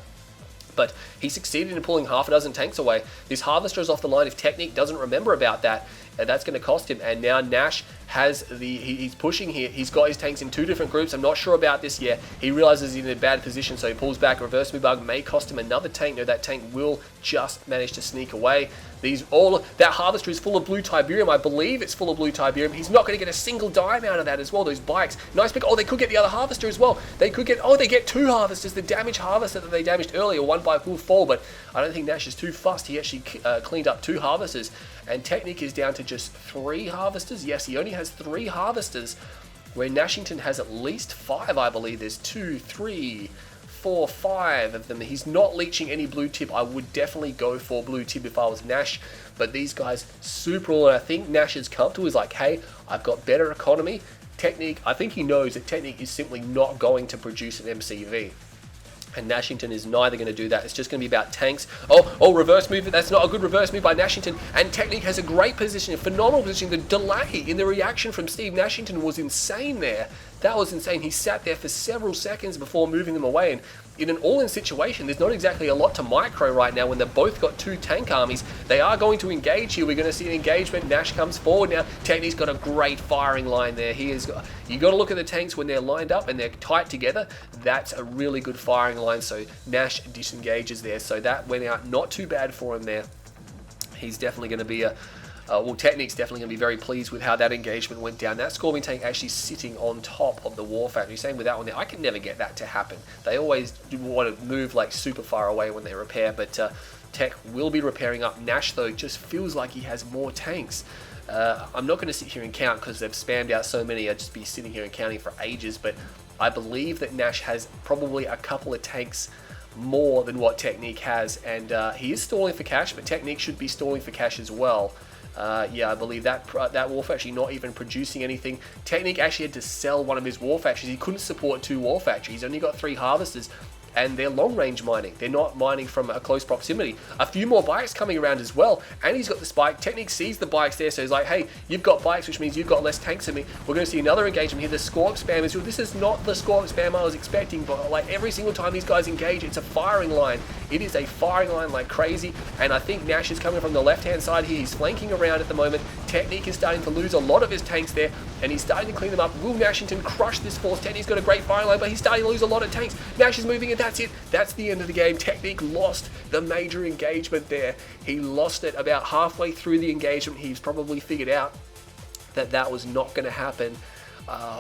But he succeeded in pulling half a dozen tanks away. This harvester is off the line. If Technique doesn't remember about that, that's going to cost him. And now Nash has he's pushing here. He's got his tanks in 2 different groups. I'm not sure about this yet. He realizes he's in a bad position, so he pulls back. Reverse move bug may cost him another tank. No, that tank will just manage to sneak away. That harvester is full of blue Tiberium. I believe it's full of blue Tiberium. He's not going to get a single dime out of that as well. Those bikes, nice pick. Oh, they could get the other harvester as well. They get 2 harvesters. The damaged harvester that they damaged earlier, one bike will fall, but I don't think Nash is too fussed. He actually cleaned up 2 harvesters, and Technique is down to just 3 harvesters. Yes, he only has 3 harvesters, where Nashington has at least 5, I believe. There's 2, 3, 4, 5 of them. He's not leeching any blue tip. I would definitely go for blue tip if I was Nash, but these guys super all, and I think Nash is comfortable. He's like, hey, I've got better economy. Technique, I think he knows that Technique is simply not going to produce an MCV. And Nashington is neither going to do that. It's just going to be about tanks. Oh, reverse move. That's not a good reverse move by Nashington. And Technique has a great position, a phenomenal position. The delay in the reaction from Steve Nashington was insane there. That was insane. He sat there for several seconds before moving them away. And in an all-in situation, there's not exactly a lot to micro right now when they've both got 2 tank armies. They are going to engage here. We're going to see an engagement. Nash comes forward now. Technique's got a great firing line there. You got to look at the tanks when they're lined up and they're tight together. That's a really good firing line. So Nash disengages there. So that went out not too bad for him there. He's definitely going to be Technique's definitely going to be very pleased with how that engagement went down. That Scorpion tank actually sitting on top of the War Factory. Same with that one there. I can never get that to happen. They always want to move like super far away when they repair, but Tech will be repairing up. Nash, though, just feels like he has more tanks. I'm not going to sit here and count because they've spammed out so many. I'd just be sitting here and counting for ages, but I believe that Nash has probably a couple of tanks more than what Technique has, and he is stalling for cash, but Technique should be stalling for cash as well. Yeah, I believe that War Factory not even producing anything. Technique actually had to sell one of his War Factories. He couldn't support 2 War Factories. He's only got 3 harvesters, and they're long range mining. They're not mining from a close proximity. A few more bikes coming around as well, and he's got the spike. Technique sees the bikes there, so he's like, hey, you've got bikes, which means you've got less tanks than me. We're going to see another engagement here. The Scorp spam is, this is not the Scorp spam I was expecting, but like every single time these guys engage, it's a firing line. It is a firing line like crazy, and I think Nash is coming from the left-hand side here. He's flanking around at the moment. Technique is starting to lose a lot of his tanks there, and he's starting to clean them up. Will Nashington crush this force? Technique's got a great firing line, but he's starting to lose a lot of tanks. Nash is moving, and that's it. That's the end of the game. Technique lost the major engagement there. He lost it about halfway through the engagement. He's probably figured out that was not going to happen.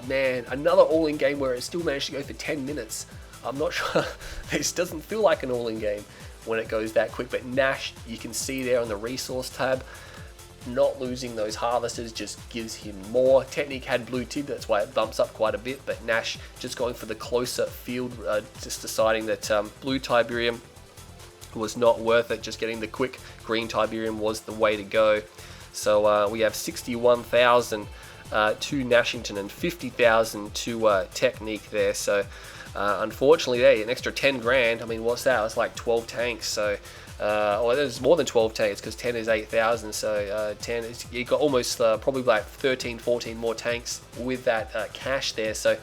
Man, another all-in game where it still managed to go for 10 minutes. I'm not sure. This doesn't feel like an all-in game when it goes that quick, but Nash, you can see there on the resource tab, not losing those harvesters just gives him more. Technique had blue tib, that's why it bumps up quite a bit, but Nash just going for the closer field, just deciding that blue Tiberium was not worth it. Just getting the quick green Tiberium was the way to go. So we have 61,000 to Nashington and 50,000 to Technique there. So unfortunately, there an extra 10 grand. I mean, what's that? It's like 12 tanks. So well, there's more than 12 tanks because 10 is 8,000. So 10 is, you got almost probably like 13, 14 more tanks with that cash there. So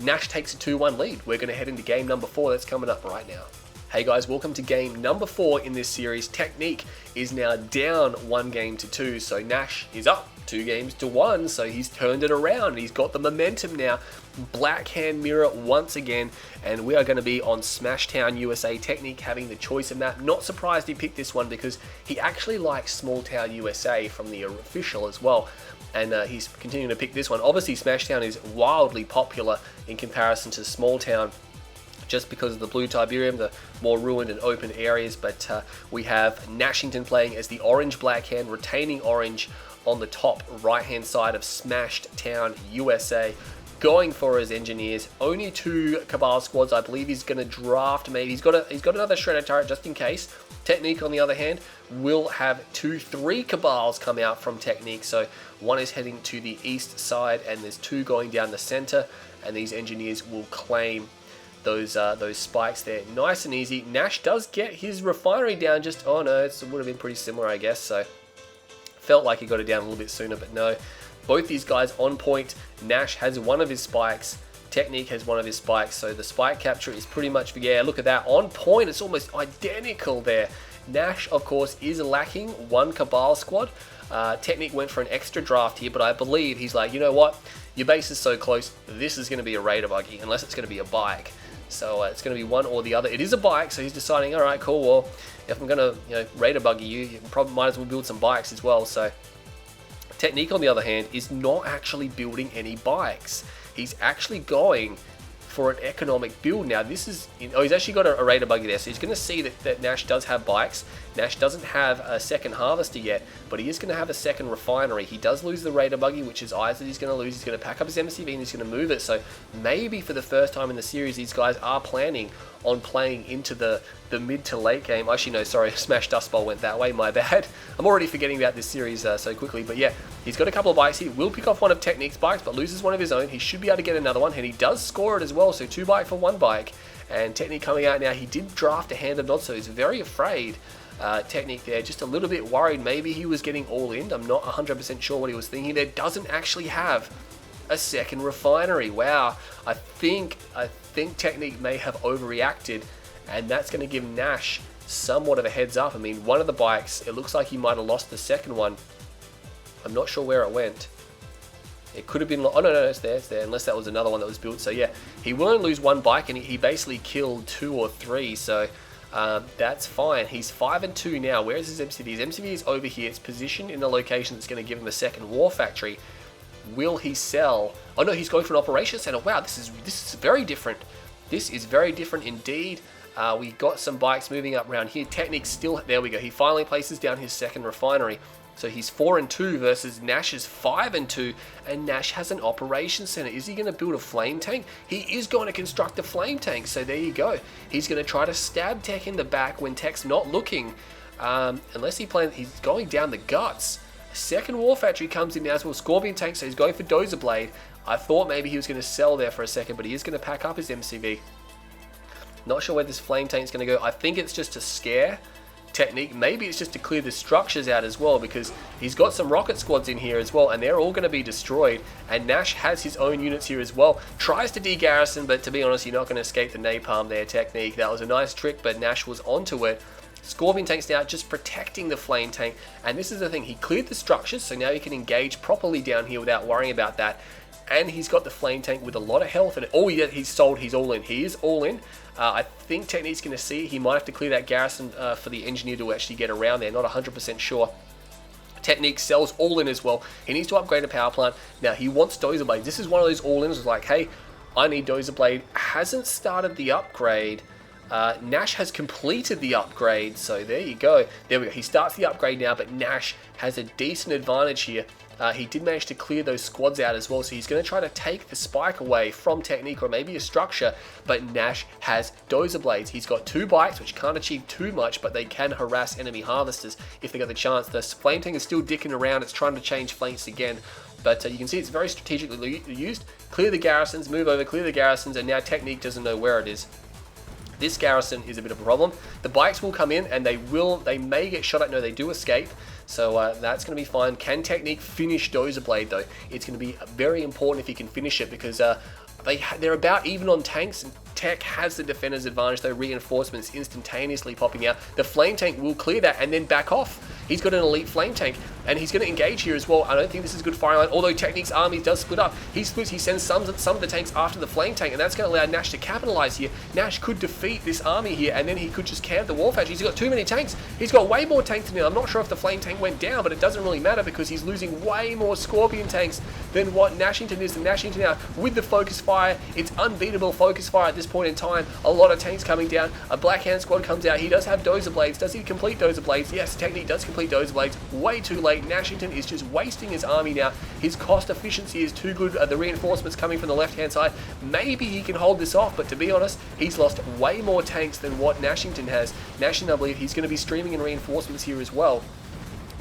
Nash takes a 2-1 lead. We're going to head into game number 4 that's coming up right now. Hey guys, welcome to game number 4 in this series. Technique is now down 1 game to 2, so Nash is up 2 games to 1, so he's turned it around. He's got the momentum now. Black hand mirror once again, and we are going to be on Smashtown USA. Technique having the choice of map. Not surprised he picked this one because he actually likes Small Town USA from the official as well. And he's continuing to pick this one. Obviously, Smashtown is wildly popular in comparison to Small Town, just because of the blue Tiberium, the more ruined and open areas. But we have Nashington playing as the orange black hand, retaining orange on the top right hand side of Smashed Town USA, going for his engineers. Only 2 Cabal squads. I believe he's going to draft. Maybe he's got another shredder turret just in case. Technique, on the other hand, will have 3 Cabals come out from Technique. So one is heading to the east side, and there's 2 going down the center. And these engineers will claim those spikes there, nice and easy. Nash does get his refinery down. Just oh no, it would have been pretty similar, I guess. So felt like he got it down a little bit sooner, but no. Both these guys on point. Nash has one of his spikes. Technique has one of his spikes. So the spike capture is pretty much, yeah, look at that, on point. It's almost identical there. Nash, of course, is lacking 1 Cabal squad. Technique went for an extra draft here, but I believe he's like, you know what? Your base is so close. This is going to be a Raider buggy, unless it's going to be a bike. So it's going to be one or the other. It is a bike, so he's deciding, all right, cool. Well, if I'm going to, Raider buggy you probably might as well build some bikes as well. So Technique, on the other hand, is not actually building any bikes. He's actually going for an economic build. Now this is, he's actually got a Raider buggy there, so he's going to see that Nash does have bikes. Nash doesn't have a second harvester yet, but he is going to have a second refinery. He does lose the Raider buggy, which is eyes that he's going to lose. He's going to pack up his MCV and he's going to move it. So maybe for the first time in the series, these guys are planning on playing into the mid to late game. Actually, no, sorry, Smash Dust Bowl went that way, my bad. I'm already forgetting about this series so quickly, but yeah, he's got a couple of bikes. He will pick off one of Technique's bikes, but loses one of his own. He should be able to get another one, and he does score it as well, so 2 bike for 1 bike. And Technique coming out now, he did draft a Hand of Nod, so he's very afraid. Technique there, just a little bit worried. Maybe he was getting all in. I'm not 100% sure what he was thinking there. Doesn't actually have a second refinery. Wow, I think Technique may have overreacted, and that's going to give Nash somewhat of a heads up. I mean, one of the bikes, it looks like he might have lost the second one. I'm not sure where it went. It could have been, oh no, it's there, unless that was another one that was built. So yeah, he will only lose 1 bike, and he basically killed 2 or 3, so that's fine. He's 5-2 now. Where is his MCV? His MCV is over here. It's positioned in a location that's going to give him a second war factory. Will he sell? Oh no, he's going for an operations center. Wow, this is very different. This is very different indeed. We got some bikes moving up around here. Technique still, there we go. He finally places down his second refinery. So he's 4-2 versus Nash's 5-2, and Nash has an operations center. Is he going to build a flame tank? He is going to construct a flame tank, so there you go. He's going to try to stab Tech in the back when Tech's not looking, unless he plans, he's going down the guts. Second war factory comes in now as well, Scorpion tank, so he's going for Dozer Blade. I thought maybe he was going to sell there for a second, but he is going to pack up his MCV. Not sure where this flame tank is going to go. I think it's just to scare Technique. Maybe it's just to clear the structures out as well, because he's got some rocket squads in here as well, and they're all going to be destroyed. And Nash has his own units here as well. Tries to de-garrison, but to be honest, you're not going to escape the napalm there, Technique. That was a nice trick, but Nash was onto it. Scorpion tank's now just protecting the flame tank, and this is the thing, he cleared the structures, so now he can engage properly down here without worrying about that. And he's got the flame tank with a lot of health, and oh yeah, he's sold, he's all in. He is all in. I think Technique's going to see it. He might have to clear that garrison for the engineer to actually get around there, not 100% sure. Technique sells all in as well. He needs to upgrade a power plant. Now he wants Dozer Blade. This is one of those all-ins, like, hey, I need Dozer Blade. Hasn't started the upgrade. Nash has completed the upgrade, so there you go. There we go. He starts the upgrade now, but Nash has a decent advantage here. He did manage to clear those squads out as well, so he's going to try to take the spike away from Technique or maybe a structure, but Nash has Dozer Blades. He's got 2 bikes, which can't achieve too much, but they can harass enemy harvesters if they got the chance. The Flame Tank is still dicking around. It's trying to change flanks again, but you can see it's very strategically used. Clear the garrisons, move over, clear the garrisons, and now Technique doesn't know where it is. This garrison is a bit of a problem. The bikes will come in and they may get shot at. No, they do escape. So that's going to be fine. Can Technique finish Dozer Blade though? It's going to be very important if he can finish it, because they're about even on tanks. And Tech has the defender's advantage though. Reinforcements instantaneously popping out. The Flame Tank will clear that and then back off. He's got an elite Flame Tank, and he's going to engage here as well. I don't think this is a good firing line, although Technique's army does split up. He splits, he sends some of the tanks after the Flame Tank, and that's going to allow Nash to capitalize here. Nash could defeat this army here, and then he could just camp the Warfactory. He's got too many tanks. He's got way more tanks than him. I'm not sure if the Flame Tank went down, but it doesn't really matter because he's losing way more Scorpion tanks than what Nashington is. And Nashington now, with the focus fire, it's unbeatable focus fire at this point in time. A lot of tanks coming down. A Black Hand squad comes out. He does have Dozer Blades. Does he complete Dozer Blades? Yes, Technique does complete Dozer Blades. Way too late. Nashington is just wasting his army now. His cost efficiency is too good. The reinforcements coming from the left-hand side. Maybe he can hold this off, but to be honest, he's lost way more tanks than what Nashington has. Nashington, I believe, he's going to be streaming in reinforcements here as well.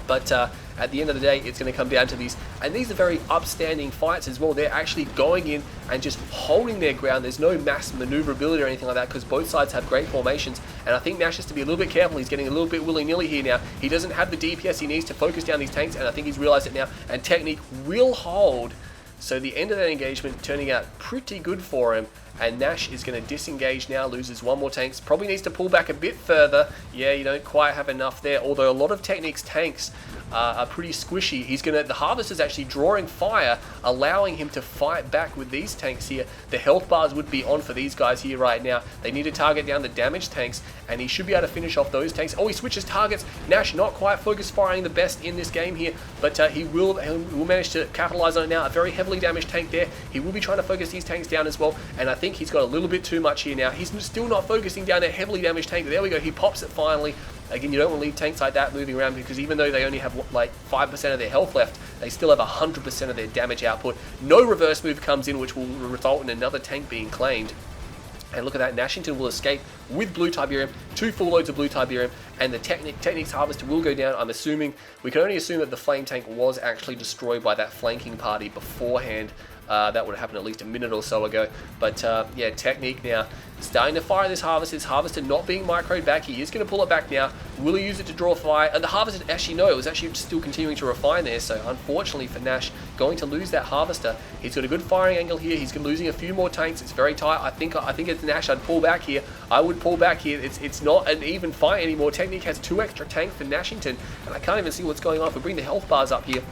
But at the end of the day, it's going to come down to these. And these are very upstanding fights as well. They're actually going in and just holding their ground. There's no mass maneuverability or anything like that because both sides have great formations. And I think Nash has to be a little bit careful. He's getting a little bit willy-nilly here now. He doesn't have the DPS he needs to focus down these tanks, and I think he's realized it now. And Technique will hold. So the end of that engagement turning out pretty good for him. And Nash is going to disengage now, loses 1 more tanks. Probably needs to pull back a bit further. Yeah, you don't quite have enough there. Although a lot of Technique's tanks are pretty squishy. The Harvester's actually drawing fire, allowing him to fight back with these tanks here. The health bars would be on for these guys here right now. They need to target down the damaged tanks, and he should be able to finish off those tanks. Oh, he switches targets. Nash not quite focus firing the best in this game here, but he will manage to capitalize on it now. A very heavily damaged tank there. He will be trying to focus these tanks down as well, and I think he's got a little bit too much here now. He's still not focusing down a heavily damaged tank. There we go. He pops it finally. Again, you don't want to leave tanks like that moving around because even though they only have like 5% of their health left, they still have 100% of their damage output. No reverse move comes in, which will result in another tank being claimed. And look at that, Nashington will escape with blue Tiberium, 2 full loads of blue Tiberium, and the Technique's Harvester will go down. I'm assuming, we can only assume that the Flame Tank was actually destroyed by that flanking party beforehand. That would have happened at least a minute or so ago. But yeah, Technique now starting to fire this Harvester. His Harvester not being microed back. He is going to pull it back now. Will he use it to draw fire? And the Harvester, actually no, it was actually still continuing to refine there. So unfortunately for Nash, going to lose that Harvester. He's got a good firing angle here. He's losing a few more tanks. It's very tight. I think it's Nash. I'd pull back here. I would pull back here. It's not an even fight anymore. Technique has 2 extra tanks for Nashington, and I can't even see what's going on. If we bring the health bars up here,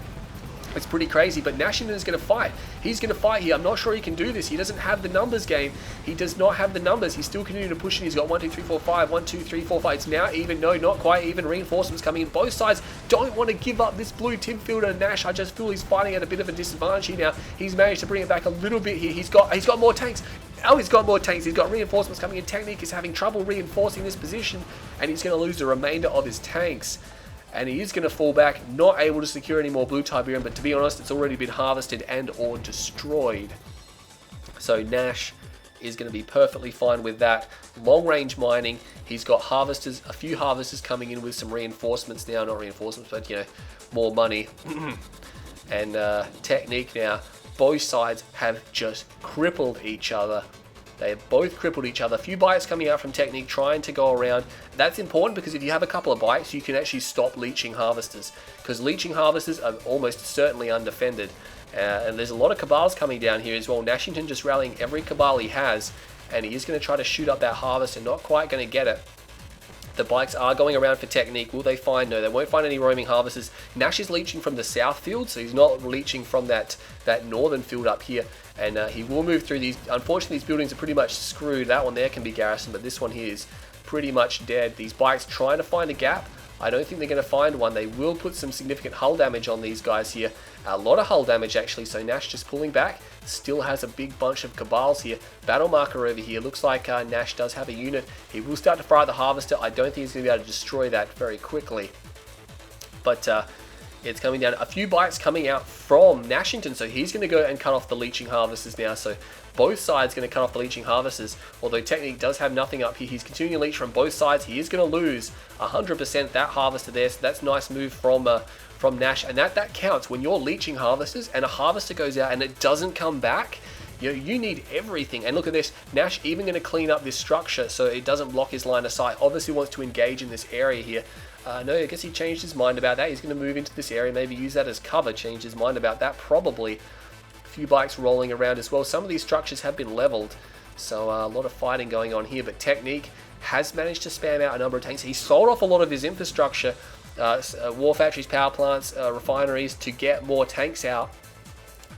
it's pretty crazy, but Nashington is going to fight. He's going to fight here. I'm not sure he can do this. He doesn't have the numbers game. He does not have the numbers. He's still continuing to push it. He's got 1, 2, 3, 4, 5. 1, 2, 3, 4, 5. It's now even. No, not quite even. Reinforcements coming in. Both sides don't want to give up this blue Tim Fielder and Nash. I just feel he's fighting at a bit of a disadvantage here now. He's managed to bring it back a little bit here. He's got more tanks. Oh, he's got more tanks. He's got reinforcements coming in. Technique is having trouble reinforcing this position, and he's going to lose the remainder of his tanks. And he is going to fall back, not able to secure any more blue Tiberium, but to be honest, it's already been harvested and or destroyed. So Nash is going to be perfectly fine with that. Long range mining, he's got harvesters, a few harvesters coming in with some reinforcements now, not reinforcements, but you know, more money. And Technique now, both sides have just crippled each other. They have both crippled each other. A few bites coming out from Technique trying to go around. That's important because if you have a couple of bites, you can actually stop leeching harvesters. Because leeching harvesters are almost certainly undefended. And there's a lot of Cabals coming down here as well. Nashington just rallying every Cabal he has. And he is going to try to shoot up that harvester. Not quite going to get it. The bikes are going around for Technique. Will they find? No, they won't find any roaming harvesters. Nash is leeching from the south field, so he's not leeching from that northern field up here. And he will move through these. Unfortunately, these buildings are pretty much screwed. That one there can be garrisoned, but this one here is pretty much dead. These bikes trying to find a gap. I don't think they're going to find one. They will put some significant hull damage on these guys here. A lot of hull damage actually, so Nash just pulling back. Still has a big bunch of Cabals here. Battle marker over here. Looks like Nash does have a unit. He will start to fire at the Harvester. I don't think he's going to be able to destroy that very quickly. But it's coming down. A few bites coming out from Nashington, so he's going to go and cut off the Leeching Harvesters now. So both sides going to cut off the Leeching Harvesters. Although Technique does have nothing up here. He's continuing to leech from both sides. He is going to lose 100% that Harvester there. So that's a nice move from Nash. And that counts. When you're leeching Harvesters and a Harvester goes out and it doesn't come back, you need everything. And look at this. Nash even going to clean up this structure so it doesn't block his line of sight. Obviously wants to engage in this area here. No, I guess he changed his mind about that. He's going to move into this area, maybe use that as cover. Change his mind about that, probably. A few bikes rolling around as well. Some of these structures have been leveled, so a lot of fighting going on here. But Technique has managed to spam out a number of tanks. He sold off a lot of his infrastructure, war factories, power plants, refineries, to get more tanks out.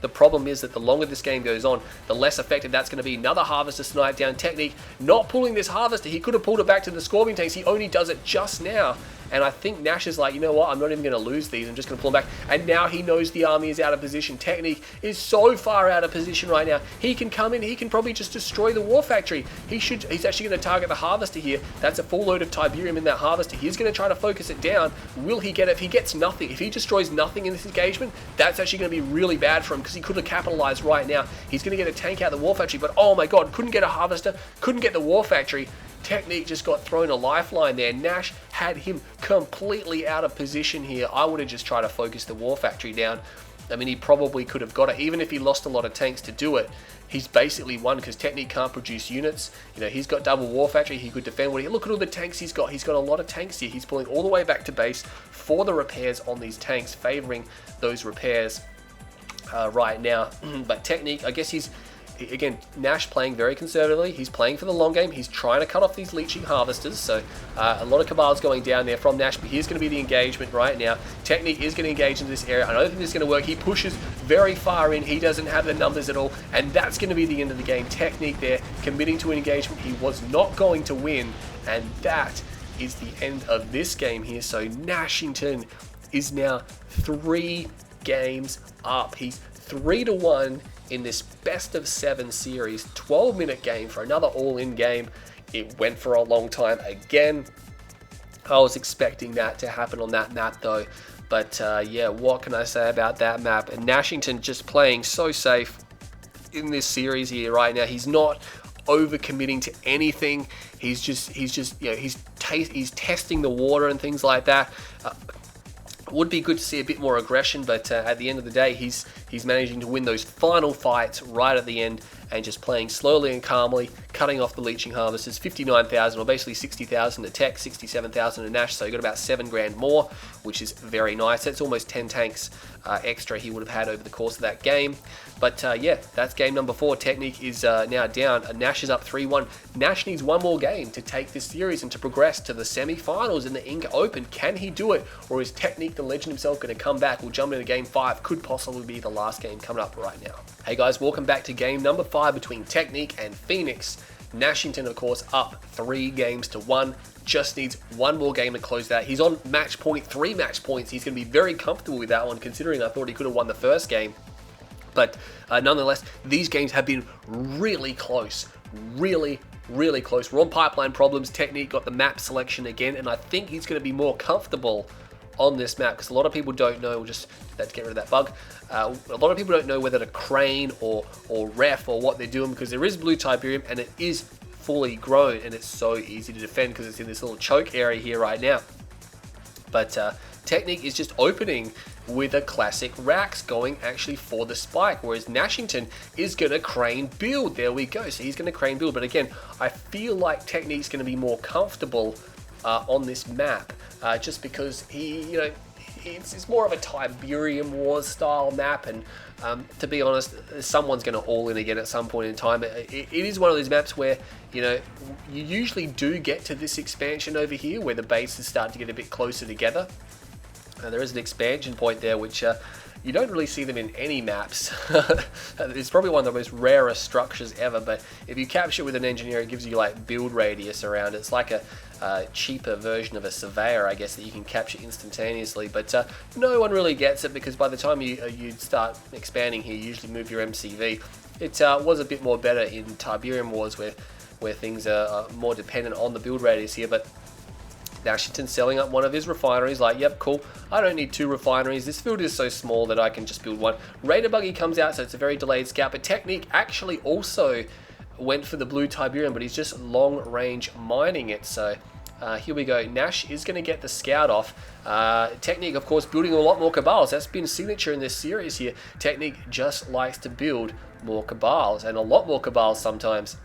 The problem is that the longer this game goes on, the less effective that's going to be. Another Harvester snipe down. Technique not pulling this Harvester. He could have pulled it back to the Scorpion tanks. He only does it just now. And I think Nash is like, you know what, I'm not even going to lose these. I'm just going to pull them back. And now he knows the army is out of position. Technique is so far out of position right now. He can come in. He can probably just destroy the war factory. He's actually going to target the Harvester here. That's a full load of Tiberium in that Harvester. He's going to try to focus it down. Will he get it? If he gets nothing, if he destroys nothing in this engagement, that's actually going to be really bad for him because he could have capitalized right now. He's going to get a tank out of the war factory, but oh my god, couldn't get a Harvester, couldn't get the war factory. Technique just got thrown a lifeline there. Nash had him completely out of position here. I would have just tried to focus the war factory down. I mean, he probably could have got it. Even if he lost a lot of tanks to do it, he's basically won because Technique can't produce units. He's got double war factory. He could defend. Look at all the tanks he's got. He's got a lot of tanks here. He's pulling all the way back to base for the repairs on these tanks, favoring those repairs right now. But Technique, I guess again, Nash playing very conservatively. He's playing for the long game. He's trying to cut off these leeching harvesters. So a lot of Cabals going down there from Nash. But here's going to be the engagement right now. Technique is going to engage in this area. I don't think this is going to work. He pushes very far in. He doesn't have the numbers at all. And that's going to be the end of the game. Technique there committing to an engagement he was not going to win. And that is the end of this game here. So Nashington is now 3 games up. He's 3-1 in this best of 7 series. 12-minute game for another all-in game. It went for a long time again. I was expecting that to happen on that map though. But yeah, what can I say about that map? And Nashington just playing so safe in this series here right now. He's not overcommitting to anything. He's testing the water and things like that. Would be good to see a bit more aggression, but at the end of the day, he's managing to win those final fights right at the end and just playing slowly and calmly, cutting off the leeching harvesters. 59,000, or basically 60,000 to Tech, 67,000 to Nash, so he got about 7 grand more, which is very nice. That's almost 10 tanks extra he would have had over the course of that game. But yeah, that's game number 4. Technique is now down. Nash is up 3-1. Nash needs one more game to take this series and to progress to the semi-finals in the Inca Open. Can he do it? Or is Technique, the legend himself, going to come back? We'll jump into game 5. Could possibly be the last game coming up right now. Hey guys, welcome back to game number 5 between Technique and Phoenix. Nashington, of course, up 3-1. Just needs one more game to close that. He's on match point, 3 match points. He's going to be very comfortable with that one, considering I thought he could have won the first game. But nonetheless, these games have been really close. Really close. We're on pipeline problems. Technique got the map selection again, and I think he's going to be more comfortable on this map because a lot of people don't know. We'll just let's get rid of that bug. A lot of people don't know whether to crane or ref or what they're doing because there is blue Tiberium and it is fully grown and it's so easy to defend because it's in this little choke area here right now. But Technique is just opening with a classic Rax going actually for the spike, whereas Nashington is going to crane build. There we go. So he's going to crane build. But again, I feel like Technique's going to be more comfortable on this map just because it's more of a Tiberium Wars style map, and to be honest, someone's going to all in again at some point in time. It is one of those maps where you usually do get to this expansion over here where the bases start to get a bit closer together. There is an expansion point there which You don't really see them in any maps. It's probably one of the most rarest structures ever, but if you capture with an engineer, it gives you like build radius around it. It's like a cheaper version of a surveyor, I guess, that you can capture instantaneously, but no one really gets it, because by the time you start expanding here, you usually move your MCV. It was a bit more better in Tiberium Wars, where things are more dependent on the build radius here, but Nashington's selling up one of his refineries, like, yep, cool, I don't need 2 refineries, this field is so small that I can just build one. Raider Buggy comes out, so it's a very delayed scout, but Technique actually also went for the blue Tiberium, but he's just long range mining it, so here we go. Nash is going to get the scout off. Technique, of course, building a lot more Cabals. That's been a signature in this series here. Technique just likes to build more Cabals, and a lot more Cabals sometimes.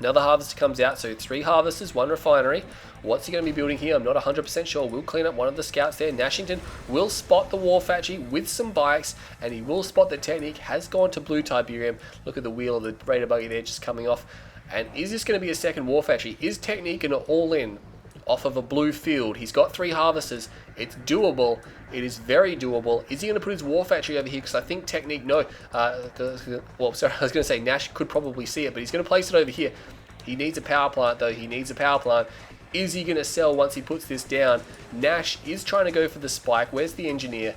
Another harvester comes out, so 3 harvesters, 1 refinery. What's he going to be building here? I'm not 100% sure. We'll clean up one of the scouts there. Nashington will spot the war factory with some bikes, and he will spot that Technique has gone to blue Tiberium. Look at the wheel of the Raider Buggy there just coming off. And is this going to be a second war factory? Is Technique going to all in off of a blue field? He's got 3 harvesters. It's doable. It is very doable. Is he going to put his war factory over here? Because I think Technique, no. Well, sorry, I was going to say Nash could probably see it, but he's going to place it over here. He needs a power plant, though. He needs a power plant. Is he going to sell once he puts this down? Nash is trying to go for the spike. Where's the engineer?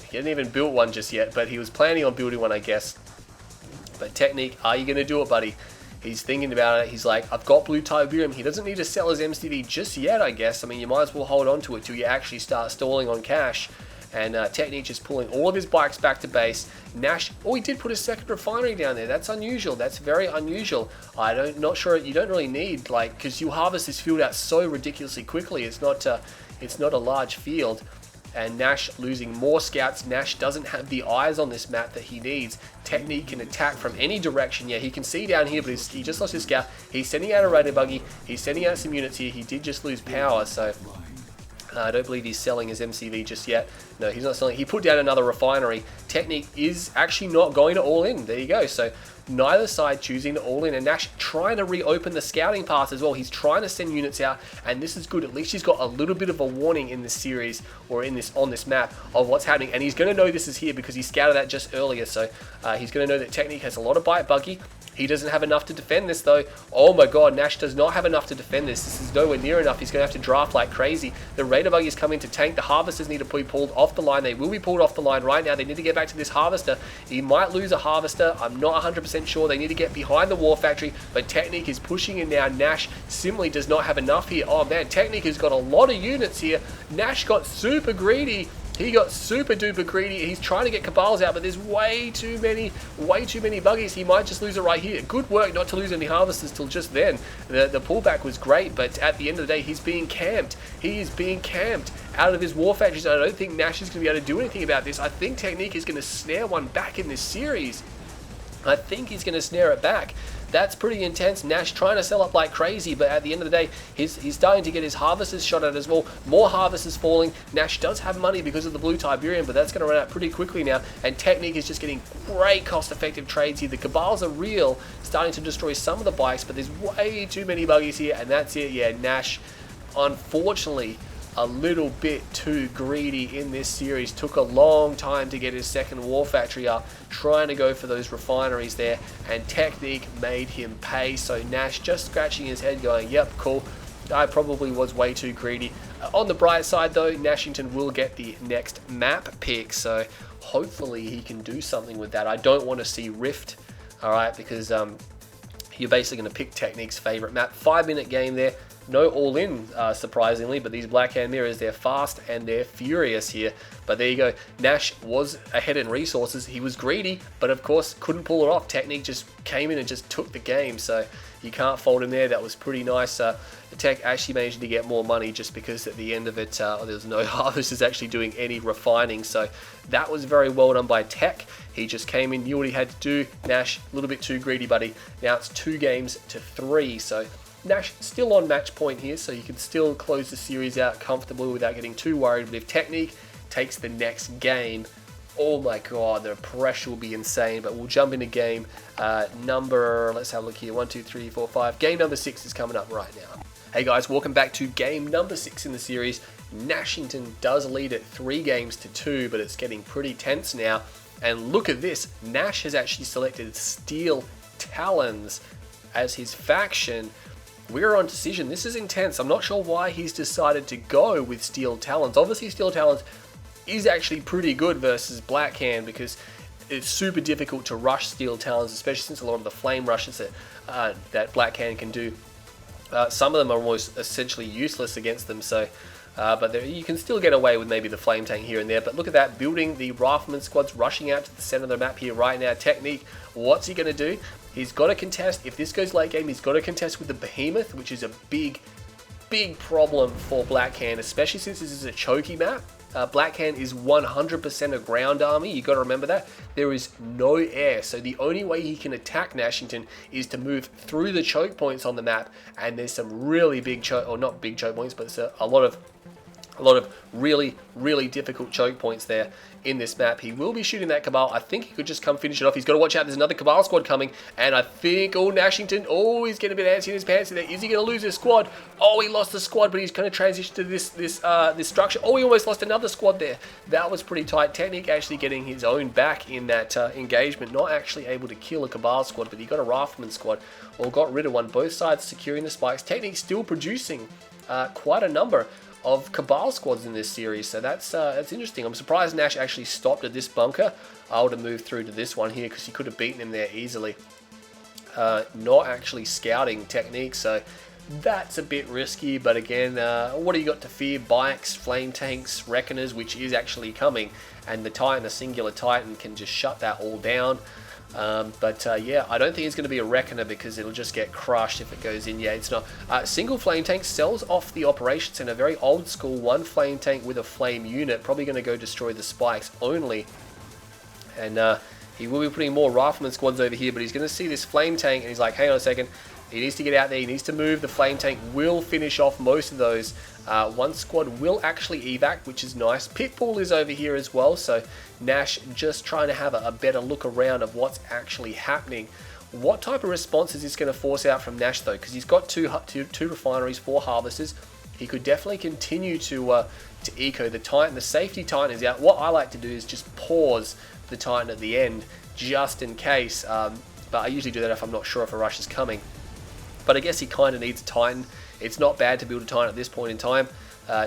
He hasn't even built one just yet, but he was planning on building one, I guess. But Technique, are you going to do it, buddy? He's thinking about it. He's like, I've got blue Tiberium. He doesn't need to sell his MCV just yet, I guess. I mean, you might as well hold on to it till you actually start stalling on cash. And Technique just pulling all of his bikes back to base. Nash, oh, he did put a second refinery down there. That's unusual. That's very unusual. Not sure. You don't really need, like, because you harvest this field out so ridiculously quickly. It's not a large field. And Nash losing more scouts. Nash doesn't have the eyes on this map that he needs. Technique can attack from any direction. Yeah, he can see down here, but he just lost his scout. He's sending out a Raider Buggy. He's sending out some units here. He did just lose power, so I don't believe he's selling his MCV just yet. No, he's not selling. He put down another refinery. Technique is actually not going to all in. There you go. So neither side choosing to all in, and Nash trying to reopen the scouting pass as well. He's trying to send units out, and this is good. At least he's got a little bit of a warning in this series, or on this map, of what's happening, and he's going to know this is here because he scouted that just earlier. So he's going to know that Technique has a lot of bite buggy. He doesn't have enough to defend this, though. Oh my god, Nash does not have enough to defend this. This is nowhere near enough. He's going to have to draft like crazy. The Raider Buggy is coming to tank. The harvesters need to be pulled off the line. They will be pulled off the line right now. They need to get back to this harvester. He might lose a harvester. I'm not 100% sure. They need to get behind the war factory, but Technique is pushing in now. Nash simply does not have enough here. Oh man, Technique has got a lot of units here. Nash got super greedy. He got super duper greedy. He's trying to get Cabals out, but there's way too many buggies. He might just lose it right here. Good work not to lose any harvesters till just then. The pullback was great, but at the end of the day, he's being camped. He is being camped out of his war factories. I don't think Nash is going to be able to do anything about this. I think Technique is going to snare one back in this series. I think he's going to snare it back. That's pretty intense. Nash trying to sell up like crazy, but at the end of the day, he's starting to get his harvesters shot at as well. More harvesters falling. Nash does have money because of the blue Tiberium, but that's going to run out pretty quickly now. And Technique is just getting great cost-effective trades here. The Cabals are real, starting to destroy some of the bikes, but there's way too many buggies here, and that's it. Yeah, Nash, unfortunately, a little bit too greedy in this series. Took a long time to get his second war factory up, trying to go for those refineries there, and Technique made him pay. So Nash just scratching his head going, yep, cool, I probably was way too greedy. On the bright side though, Nashington will get the next map pick, so hopefully he can do something with that. I don't want to see Rift, alright, because you're basically going to pick Technique's favorite map. 5-minute game there. No all-in, surprisingly, but these Blackhand Mirrors, they're fast and they're furious here. But there you go. Nash was ahead in resources. He was greedy, but of course couldn't pull it off. Technique just came in and just took the game, so you can't fault him there. That was pretty nice. The Tech actually managed to get more money just because at the end of it, there was no harvesters actually doing any refining. So that was very well done by Tech. He just came in, knew what he had to do. Nash, a little bit too greedy, buddy. Now it's 2 games to 3, so Nash still on match point here, so you can still close the series out comfortably without getting too worried. But if Technique takes the next game, oh my god, the pressure will be insane. But we'll jump into game number, let's have a look here, 1, 2, 3, 4, 5. Game number 6 is coming up right now. Hey guys, welcome back to game number 6 in the series. Nashington does lead it 3-2, but it's getting pretty tense now. And look at this, Nash has actually selected Steel Talons as his faction. We're on decision. This is intense. I'm not sure why he's decided to go with Steel Talons. Obviously, Steel Talons is actually pretty good versus Blackhand, because it's super difficult to rush Steel Talons, especially since a lot of the flame rushes that Blackhand can do. Some of them are almost essentially useless against them, so but you can still get away with maybe the flame tank here and there. But look at that, building the rifleman squads, rushing out to the center of the map here right now. Technique, what's he going to do? He's got to contest. If this goes late game, he's got to contest with the Behemoth, which is a big problem for Blackhand, especially since this is a choky map. Blackhand is 100% a ground army. You got to remember that. There is no air, so the only way he can attack Nashington is to move through the choke points on the map. And there's some really big choke, or not big choke points, but it's a lot of really difficult choke points there in this map. He will be shooting that Cabal. I think he could just come finish it off. He's got to watch out. There's another Cabal squad coming, and I think, Nashington, he's getting a bit antsy in his pants there. Is he going to lose his squad? He lost the squad, but he's going to transition to this structure. He almost lost another squad there. That was pretty tight. Technique actually getting his own back in that engagement. Not actually able to kill a Cabal squad, but he got a Rifleman squad, or got rid of one. Both sides securing the spikes. Technique still producing quite a number of Cabal squads in this series, so that's interesting. I'm surprised Nash actually stopped at this bunker. I would have moved through to this one here, because he could have beaten him there easily. Not actually scouting Technique, so that's a bit risky. But again, what do you got to fear? Bikes, flame tanks, reckoners, which is actually coming, and the Titan, a singular Titan, can just shut that all down. Yeah, I don't think it's going to be a Reckoner, because it'll just get crushed if it goes in. Yeah, it's not. Single flame tank sells off the operations center. Very old school, one flame tank with a flame unit. Probably going to go destroy the spikes only. And he will be putting more rifleman squads over here, but he's going to see this flame tank, and he's like, hang on a second. He needs to get out there. He needs to move. The flame tank will finish off most of those. One squad will actually evac, which is nice. Pitbull is over here as well, so Nash just trying to have a better look around of what's actually happening. What type of response is this going to force out from Nash, though? Because he's got two refineries, 4 harvesters. He could definitely continue to eco the Titan. The safety Titan is out. What I like to do is just pause the Titan at the end, just in case. But I usually do that if I'm not sure if a rush is coming. But I guess he kind of needs a Titan. It's not bad to build a Titan at this point in time.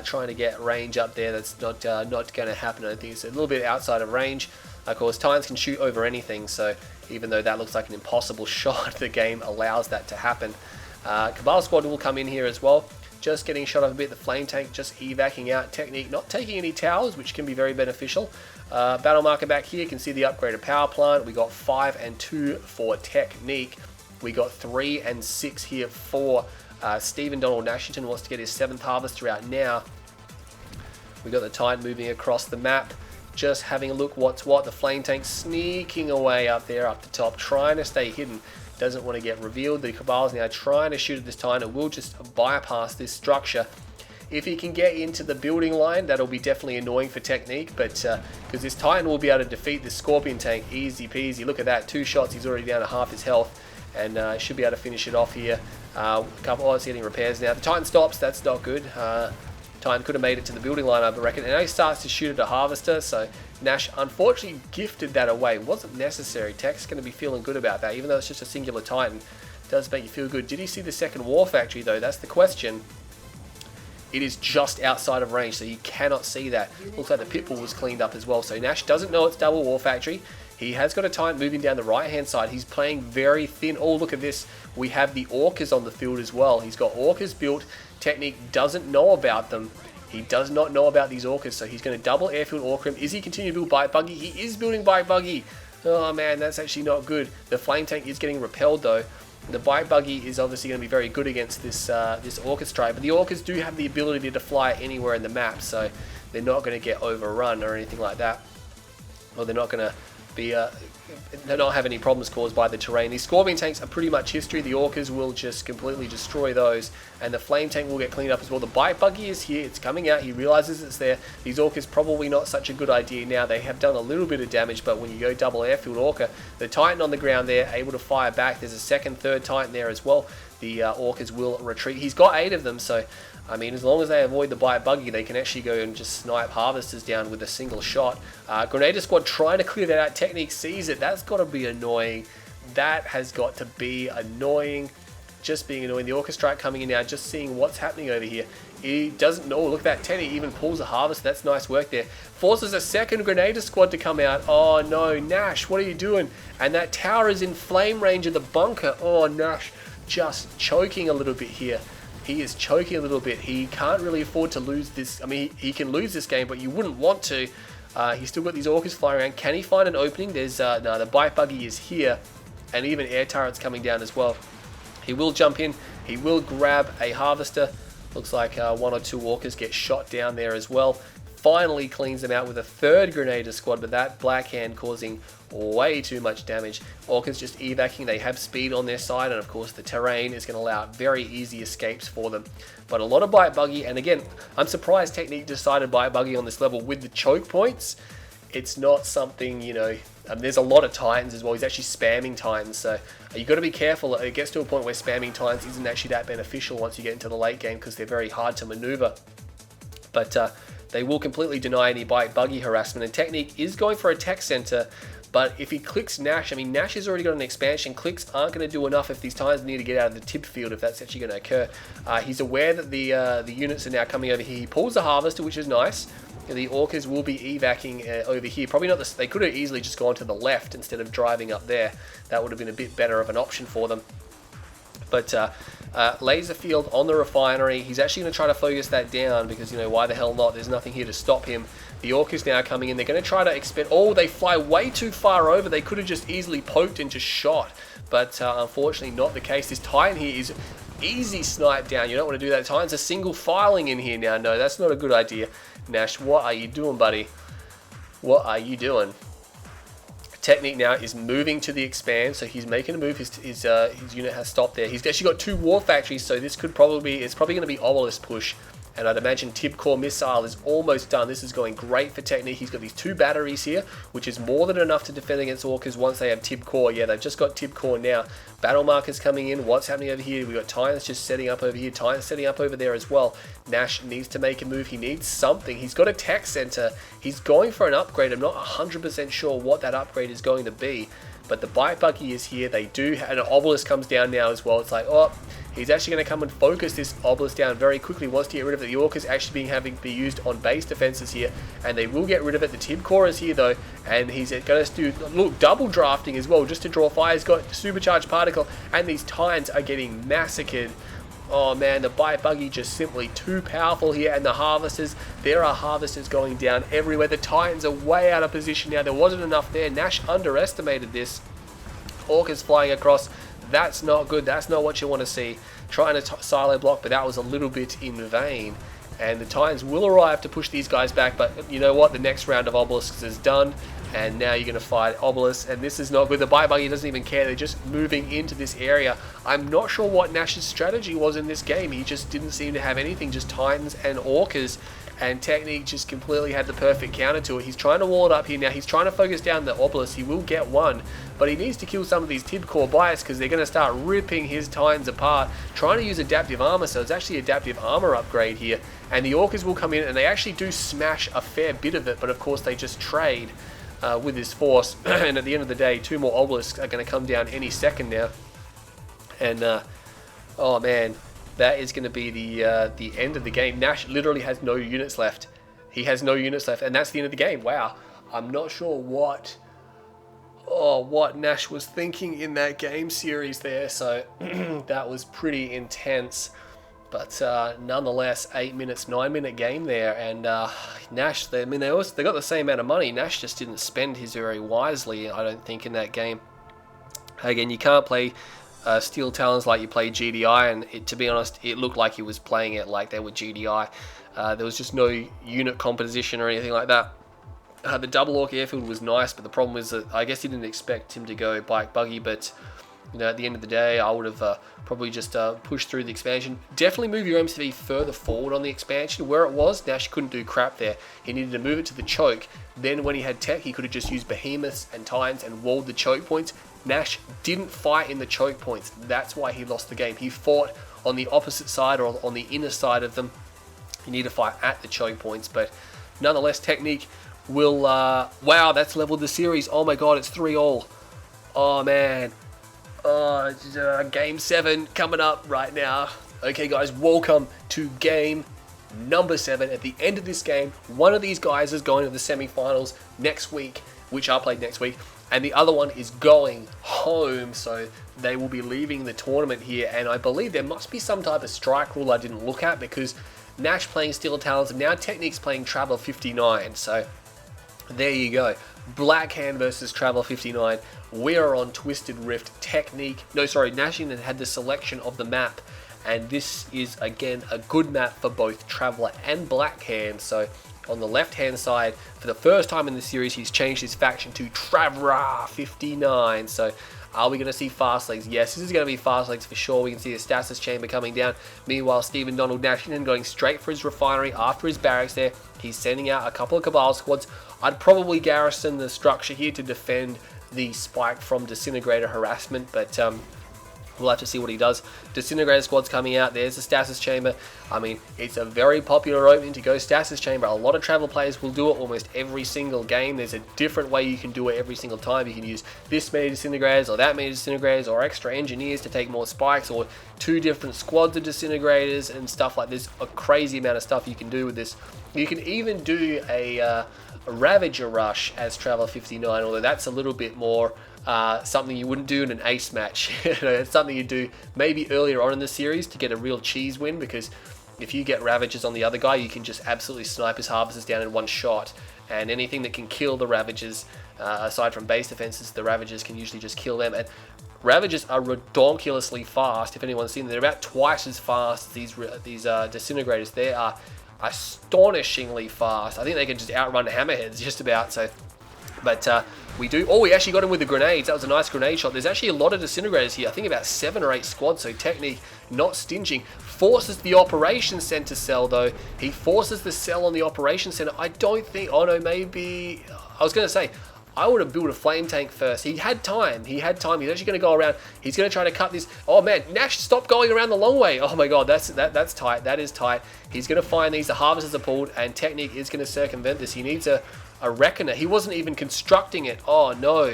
Trying to get range up there, that's not going to happen. I think it's a little bit outside of range. Of course, Titans can shoot over anything, so even though that looks like an impossible shot, the game allows that to happen. Cabal squad will come in here as well. Just getting shot off a bit. The flame tank just evacing out. Technique not taking any towers, which can be very beneficial. Battle marker back here, you can see the upgraded power plant. We got 5 and 2 for Technique. We got 3 and 6 here for Stephen Donald Nashington. Wants to get his 7th harvester out now. We got the Titan moving across the map. Just having a look what's what. The flame tank sneaking away up there, up the top, trying to stay hidden. Doesn't want to get revealed. The Cabal's now trying to shoot at this Titan. It will just bypass this structure. If he can get into the building line, that'll be definitely annoying for Technique, but because this Titan will be able to defeat this Scorpion tank easy peasy. Look at that, 2 shots, he's already down to half his health, and should be able to finish it off here. It's getting repairs now. The Titan stops, that's not good. Titan could have made it to the building line, I reckon, and now he starts to shoot at a harvester, so Nash unfortunately gifted that away. Wasn't necessary. Tech's going to be feeling good about that, even though it's just a singular Titan. It does make you feel good. Did he see the second war factory, though? That's the question. It is just outside of range, so you cannot see that. Looks like the pitbull was cleaned up as well, so Nash doesn't know it's double war factory. He has got a Titan moving down the right-hand side. He's playing very thin. Oh, look at this. We have the Orcas on the field as well. He's got Orcas built. Technique doesn't know about them. He does not know about these Orcas, so he's going to double airfield Orca him. Is he continuing to build Bike Buggy? He is building Bike Buggy. Oh, man, that's actually not good. The Flame Tank is getting repelled, though. The Bike Buggy is obviously going to be very good against this Orca strike, but the Orcas do have the ability to fly anywhere in the map, so they're not going to get overrun or anything like that. Or they're not going to be not have any problems caused by the terrain. These Scorpion tanks are pretty much history. The Orcas will just completely destroy those, and the Flame Tank will get cleaned up as well. The Bike Buggy is here. It's coming out. He realizes it's there. These Orcas probably not such a good idea now. They have done a little bit of damage, but when you go double airfield Orca, the Titan on the ground there, able to fire back. There's a second, third Titan there as well. The Orcas will retreat. He's got 8 of them, so I mean, as long as they avoid the bite buggy, they can actually go and just snipe harvesters down with a single shot. Grenadier squad trying to clear that out. Technique sees it. That's got to be annoying. That has got to be annoying. Just being annoying. The Orca Strike coming in now, just seeing what's happening over here. He doesn't know. Look at that 10. He even pulls a harvest. That's nice work there. Forces a second Grenadier squad to come out. Oh no, Nash, what are you doing? And that tower is in flame range of the bunker. Oh, Nash just choking a little bit here. He is choking a little bit. He can't really afford to lose this. I mean, he can lose this game, but you wouldn't want to. He's still got these orcas flying around. Can he find an opening? There's no, the bite buggy is here, and even air turrets coming down as well. He will jump in. He will grab a harvester. Looks like one or two orcas get shot down there as well. Finally cleans them out with a third Grenadier squad, but that Black Hand causing way too much damage. Orcas just evacuating. They have speed on their side, and of course the terrain is going to allow very easy escapes for them. But a lot of bite buggy, and again, I'm surprised Technique decided bite buggy on this level with the choke points. It's not something, you know, there's a lot of Titans as well. He's actually spamming Titans, so you've got to be careful. It gets to a point where spamming Titans isn't actually that beneficial once you get into the late game because they're very hard to maneuver. But they will completely deny any bite buggy harassment, and Technique is going for a tech center. But if he clicks Nash, I mean, Nash has already got an expansion. Clicks aren't going to do enough if these Titans need to get out of the tip field, if that's actually going to occur. He's aware that the units are now coming over here. He pulls the harvester, which is nice. The orcas will be evacuating over here. Probably not. They could have easily just gone to the left instead of driving up there. That would have been a bit better of an option for them. But laser field on the refinery. He's actually going to try to focus that down because, you know, why the hell not? There's nothing here to stop him. The orcas now coming in. They're going to try to expend. Oh, they fly way too far over. They could have just easily poked and just shot. But unfortunately not the case. This Titan here is easy snipe down. You don't want to do that. Titan's a single filing in here now. No, that's not a good idea. Nash, what are you doing, buddy? What are you doing? Technique now is moving to the expand, so he's making a move. His unit has stopped there. He's actually got two war factories, so this could probably it's probably going to be obelisk push. And I'd imagine Tib Core missile is almost done. This is going great for Technique. He's got these two batteries here, which is more than enough to defend against orcas once they have Tib Core. Yeah, they've just got Tib Core now. Battle markers coming in. What's happening over here? We've got Titans just setting up over here. Titans setting up over there as well. Nash needs to make a move. He needs something. He's got a tech center. He's going for an upgrade. I'm not 100% sure what that upgrade is going to be. But the bite buggy is here. They do, and an obelisk comes down now as well. It's like, oh, he's actually going to come and focus this obelisk down very quickly. Wants to get rid of it. The orcas actually having to be used on base defenses here, and they will get rid of it. The Tib Core is here though, and he's going to do double drafting as well just to draw fire. He's got supercharged particle, and these Titans are getting massacred. Oh man, the bite buggy just simply too powerful here, and the harvesters, there are harvesters going down everywhere. The Titans are way out of position now. There wasn't enough there. Nash underestimated this. Orcas flying across. That's not good. That's not what you want to see. Trying to silo block, but that was a little bit in vain. And the Titans will arrive to push these guys back, but you know what? The next round of obelisks is done, and now you're going to fight obelisks, and this is not good. The bite buggy doesn't even care. They're just moving into this area. I'm not sure what Nash's strategy was in this game. He just didn't seem to have anything, just Titans and orcas, and Technique just completely had the perfect counter to it. He's trying to wall it up here now. He's trying to focus down the obelisk. He will get one, but he needs to kill some of these Tib Core bias because they're going to start ripping his Titans apart. Trying to use adaptive armor, so it's actually adaptive armor upgrade here. And the orcas will come in, and they actually do smash a fair bit of it, but of course they just trade with his force. And at the end of the day, two more obelisks are going to come down any second now. And oh man, that is going to be the end of the game. Nash literally has no units left. He has no units left, and that's the end of the game. Wow, I'm not sure what Nash was thinking in that game series there. So that was pretty intense. But nonetheless, 8 minutes, 9-minute game there, and Nash. They got the same amount of money. Nash just didn't spend his very wisely, I don't think, in that game. Again, you can't play Steel Talons like you play GDI, and to be honest, it looked like he was playing it like they were GDI. There was just no unit composition or anything like that. The double orc airfield was nice, but the problem was that I guess he didn't expect him to go bike buggy, but you know, at the end of the day, I would have probably just pushed through the expansion. Definitely move your MCV further forward on the expansion. Where it was, Nash couldn't do crap there. He needed to move it to the choke. Then when he had tech, he could have just used behemoths and titans and walled the choke points. Nash didn't fight in the choke points. That's why he lost the game. He fought on the opposite side or on the inner side of them. You need to fight at the choke points, but nonetheless, Technique will... wow, that's leveled the series. Oh my god, it's 3-all. Oh man. Game 7 coming up right now. Okay guys, welcome to game number 7. At the end of this game, one of these guys is going to the semi-finals next week, which are played next week, and the other one is going home, so they will be leaving the tournament here. And I believe there must be some type of strike rule I didn't look at, because Nash playing Steel Talons and now Technique's playing Traveler 59, so there you go. Black Hand versus Traveler 59. We are on Twisted Rift. Nashington had the selection of the map, and this is again a good map for both Traveler and Black Hand. So on the left hand side, for the first time in the series, he's changed his faction to Traveler 59. So are we going to see fast legs? Yes, this is going to be fast legs for sure. We can see the stasis chamber coming down. Meanwhile, Stephen Donald Nashington going straight for his refinery after his barracks there. He's sending out a couple of Cabal squads. I'd probably garrison the structure here to defend the spike from Disintegrator harassment, but we'll have to see what he does. Disintegrator squad's coming out. There's the stasis chamber. I mean, it's a very popular opening to go stasis chamber. A lot of Travel players will do it almost every single game. There's a different way you can do it every single time. You can use this many Disintegrators or that many Disintegrators or extra engineers to take more spikes, or 2 different squads of Disintegrators and stuff like this. A crazy amount of stuff you can do with this. You can even do a Ravager rush as Traveler 59, although that's a little bit more something you wouldn't do in an ace match. It's something you do maybe earlier on in the series to get a real cheese win, because if you get Ravagers on the other guy, you can just absolutely snipe his Harvesters down in one shot, and anything that can kill the Ravagers, aside from base defenses, the Ravagers can usually just kill them. And Ravagers are redonkulously fast. If anyone's seen them, they're about twice as fast as these Disintegrators. They are astonishingly fast. I think they can just outrun Hammerheads just about. So, but we do. Oh, we actually got him with the grenades. That was a nice grenade shot. There's actually a lot of Disintegrators here. I think about 7 or 8 squads. So Technique not stinging. Forces the Operations Center cell though. He forces the cell on the Operations Center. I don't think. Oh no, maybe. I was gonna say, I would have built a flame tank first. He had time. He's actually going to go around. He's going to try to cut this. Oh man, Nash, stop going around the long way. Oh my god, that's tight. That is tight. He's going to find these. The Harvesters are pulled, and Technique is going to circumvent this. He needs a Reckoner. He wasn't even constructing it. Oh no.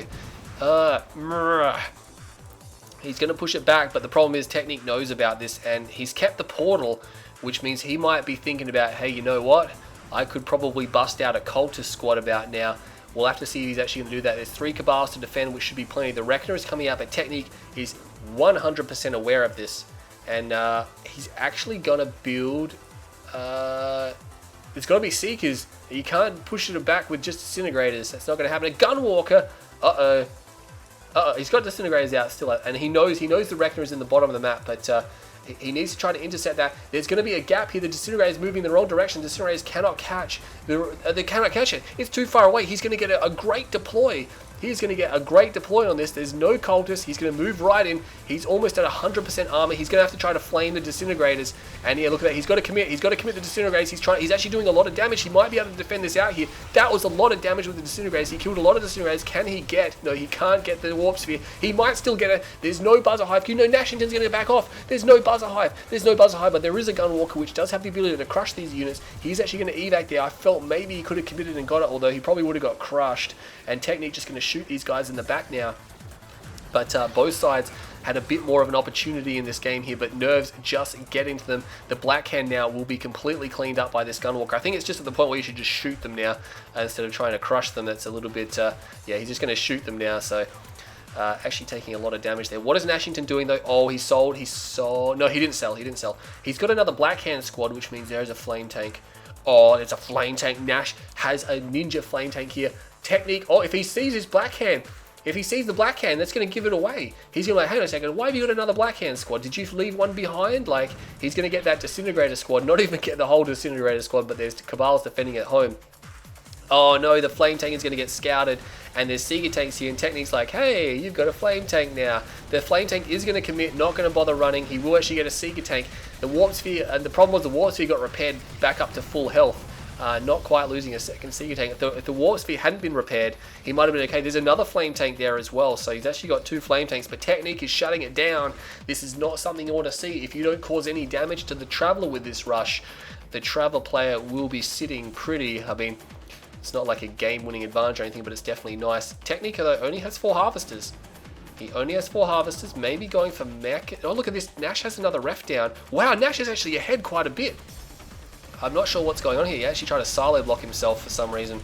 He's going to push it back, but the problem is Technique knows about this, and he's kept the portal, which means he might be thinking about, hey, you know what? I could probably bust out a Cultist squad about now. We'll have to see if he's actually going to do that. There's 3 Cabals to defend, which should be plenty. The Reckoner is coming out, but Technique is 100% aware of this. And he's actually going to build... it's got to be Seekers. You can't push it back with just Disintegrators. That's not going to happen. A Gunwalker. He's got Disintegrators out still. And he knows the Reckoner is in the bottom of the map, but... he needs to try to intercept that. There's going to be a gap here. The Disintegrator is moving in the wrong direction. The Disintegrators cannot catch. They cannot catch it. It's too far away. He's going to get a great deploy. He's going to get a great deploy on this. There's no Cultist. He's going to move right in. He's almost at 100% armor. He's going to have to try to flame the Disintegrators. And yeah, look at that. He's got to commit. He's got to commit the Disintegrators. He's actually doing a lot of damage. He might be able to defend this out here. That was a lot of damage with the Disintegrators. He killed a lot of Disintegrators. Can he get? No, he can't get the Warp Sphere. He might still get it. There's no Buzzer Hive. You know, Nashington's going to back off. There's no Buzzer Hive. There's no Buzzer Hive, but there is a Gunwalker which does have the ability to crush these units. He's actually going to evac there. I felt maybe he could have committed and got it, although he probably would have got crushed. And Technique just going to shoot these guys in the back now. But both sides had a bit more of an opportunity in this game here, but Nerves just getting to them. The Black Hand now will be completely cleaned up by this Gunwalker. I think it's just at the point where you should just shoot them now instead of trying to crush them. That's a little bit, yeah, he's just going to shoot them now. So actually taking a lot of damage there. What is Nashington doing though? Oh, he sold. No, he didn't sell. He's got another Black Hand squad, which means there's a flame tank. Oh, it's a flame tank. Nash has a ninja flame tank here. Technique. Oh, if he sees his Black Hand, if he sees the Black Hand, that's going to give it away. He's going to be like, hang on a second, why have you got another Black Hand squad? Did you leave one behind? Like, he's going to get that Disintegrator squad, not even get the whole Disintegrator squad, but there's Cabals defending at home. Oh no, the flame tank is going to get scouted, and there's Seeker tanks here, and Technique's like, hey, you've got a flame tank now. The flame tank is going to commit, not going to bother running. He will actually get a Seeker tank. The Warp Sphere, and the problem was the Warp Sphere got repaired back up to full health. Not quite losing a second Seeker Tank. If the Warp Sphere hadn't been repaired, he might have been okay. There's another Flame Tank there as well, so he's actually got 2 Flame Tanks, but Technique is shutting it down. This is not something you want to see. If you don't cause any damage to the Traveler with this rush, the Traveler player will be sitting pretty. I mean, it's not like a game-winning advantage or anything, but it's definitely nice. Technique, though, only has 4 Harvesters. He only has 4 Harvesters, maybe going for mech. Oh, look at this. Nash has another ref down. Wow, Nash is actually ahead quite a bit. I'm not sure what's going on here. He actually tried to silo block himself for some reason.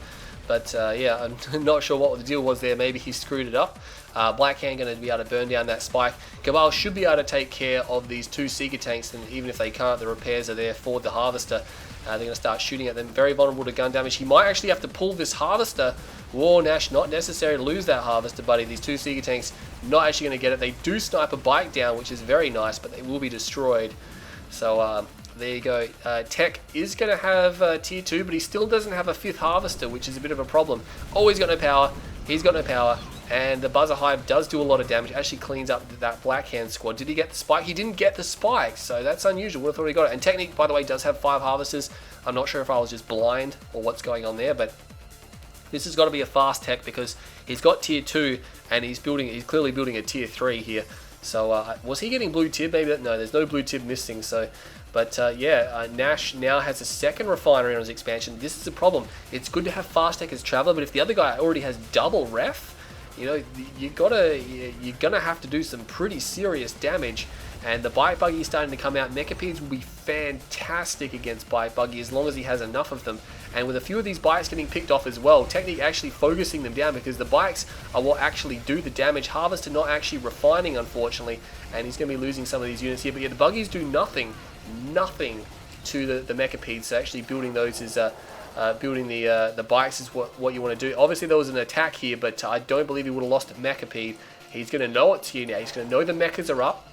But yeah, I'm not sure what the deal was there. Maybe he screwed it up. Blackhand going to be able to burn down that spike. Cabal should be able to take care of these 2 Seeker Tanks, and even if they can't, the repairs are there for the Harvester. They're going to start shooting at them. Very vulnerable to gun damage. He might actually have to pull this Harvester. Whoa, Nash, not necessary to lose that Harvester, buddy. These 2 Seeker Tanks not actually going to get it. They do snipe a bike down, which is very nice, but they will be destroyed. So there you go. Tech is going to have tier 2, but he still doesn't have a 5th Harvester, which is a bit of a problem. Oh, he's got no power. He's got no power. And the Buzzer Hive does do a lot of damage. Actually cleans up that Blackhand squad. Did he get the spike? He didn't get the spike, so that's unusual. Would have thought he got it. And Technique, by the way, does have 5 Harvesters. I'm not sure if I was just blind or what's going on there, but this has got to be a fast tech because he's got tier 2 and he's clearly building a tier 3 here. So was he getting blue tib? Maybe no, there's no blue tib missing. So, but yeah, Nash now has a 2nd refinery on his expansion. This is a problem. It's good to have fast tech as Traveler, but if the other guy already has double ref, you know, you're gonna have to do some pretty serious damage. And the Bike Buggy is starting to come out. Mechapedes will be fantastic against Bike Buggy as long as he has enough of them. And with a few of these bikes getting picked off as well, Technique actually focusing them down because the bikes are what actually do the damage. Harvester not actually refining, unfortunately, and he's going to be losing some of these units here. But yeah, the Buggies do nothing to the Mechapedes. So actually building those is building the bikes is what you want to do. Obviously there was an attack here, but I don't believe he would have lost a Mechapede. He's going to know it's here now. He's going to know the mechas are up.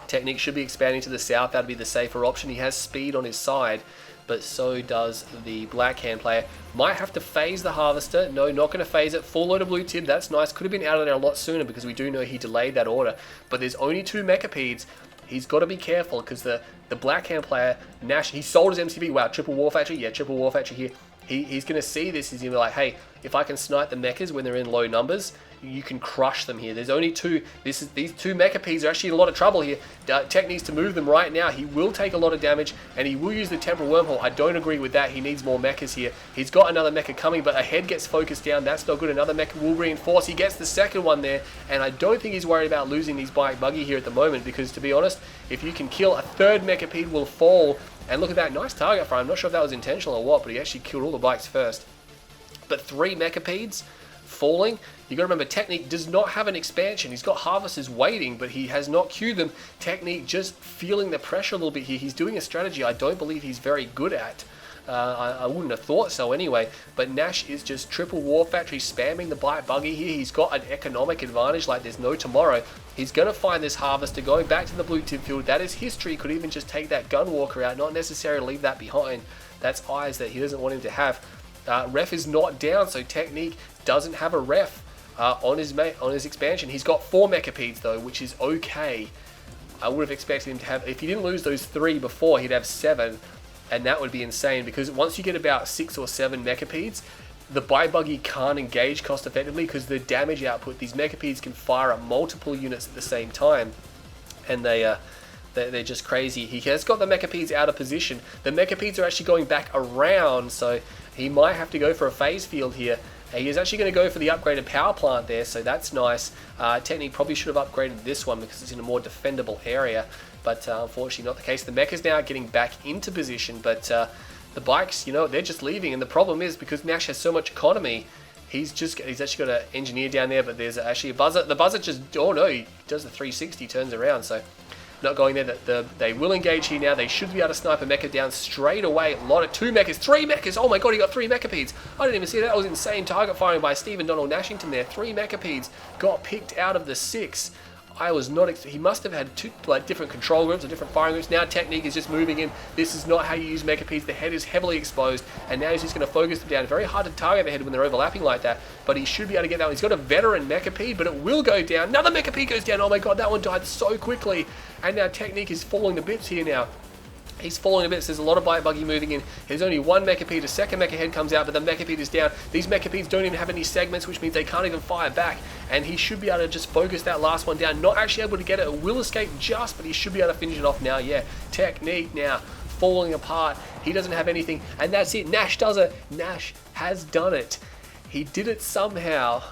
Technique should be expanding to the south. That'd be the safer option. He has speed on his side, but so does the Blackhand player. Might have to phase the Harvester. No, not going to phase it. Full load of blue tib. That's nice. Could have been out of there a lot sooner because we do know he delayed that order. But there's only 2 Mechapedes. He's got to be careful because the Blackhand player, Nash, he sold his MCB. Wow, triple War Factory. Yeah, triple War Factory here. He's going to see this. He's going to be like, hey, if I can snipe the mechas when they're in low numbers, you can crush them here. There's only 2. These 2 Mechapedes are actually in a lot of trouble here. Tech needs to move them right now. He will take a lot of damage, and he will use the Temporal Wormhole. I don't agree with that. He needs more mechas here. He's got another mecha coming, but a head gets focused down. That's not good. Another mecha will reinforce. He gets the 2nd one there, and I don't think he's worried about losing these Bike Buggy here at the moment because, to be honest, if you can kill, a 3rd Mechapede will fall. And look at that, nice target for him. I'm not sure if that was intentional or what, but he actually killed all the bikes first. But 3 Mechapedes falling. You got to remember, Technique does not have an expansion. He's got Harvesters waiting, but he has not queued them. Technique just feeling the pressure a little bit here. He's doing a strategy I don't believe he's very good at. I wouldn't have thought so anyway, but Nash is just triple War Factory spamming the Bike Buggy here. He's got an economic advantage like there's no tomorrow. He's going to find this Harvester going back to the blue tip field. That is history. Could even just take that Gunwalker out, not necessarily leave that behind. That's eyes that he doesn't want him to have. Ref is not down, so Technique doesn't have a ref on his expansion. He's got 4 Mechapedes though, which is okay. I would have expected him to have, if he didn't lose those 3 before, he'd have 7. And that would be insane because once you get about 6 or 7 Mechapedes, the Bike Buggy can't engage cost effectively because the damage output, these Mechapedes can fire at multiple units at the same time. And they're just crazy. He has got the Mechapedes out of position. The Mechapedes are actually going back around, so he might have to go for a phase field here. He is actually going to go for the upgraded power plant there, so that's nice. Technique probably should have upgraded this one because it's in a more defendable area, but unfortunately not the case. The mech is now getting back into position, but the bikes, you know, they're just leaving, and the problem is because Nash has so much economy, he's actually got an engineer down there, but there's actually a buzzer. The buzzer just, oh no, he does the 360, turns around, so not going there. They will engage here now. They should be able to snipe a mecha down straight away. A lot of 2 mechas, 3 mechas. Oh my god, he got 3 Mechapedes. I didn't even see that. That was insane target firing by Stephen Donald Nashington there. 3 Mechapedes got picked out of the 6. I was not. He must have had 2 different control groups or different firing groups. Now Technique is just moving in. This is not how you use Mechapedes. The head is heavily exposed, and now he's just going to focus them down. Very hard to target the head when they're overlapping like that, but he should be able to get that one. He's got a veteran Mechapede, but it will go down. Another Mechapede goes down. Oh my god, that one died so quickly, and now Technique is falling to bits here now. He's falling a bit, so there's a lot of Bite Buggy moving in. There's only one Mechapede, a second Mecha Head comes out, but the Mechapede is down. These Mechapedes don't even have any segments, which means they can't even fire back. And he should be able to just focus that last one down. Not actually able to get it. It will escape just, but he should be able to finish it off now. Yeah, Technique now falling apart. He doesn't have anything, and that's it. Nash does it. Nash has done it. He did it somehow.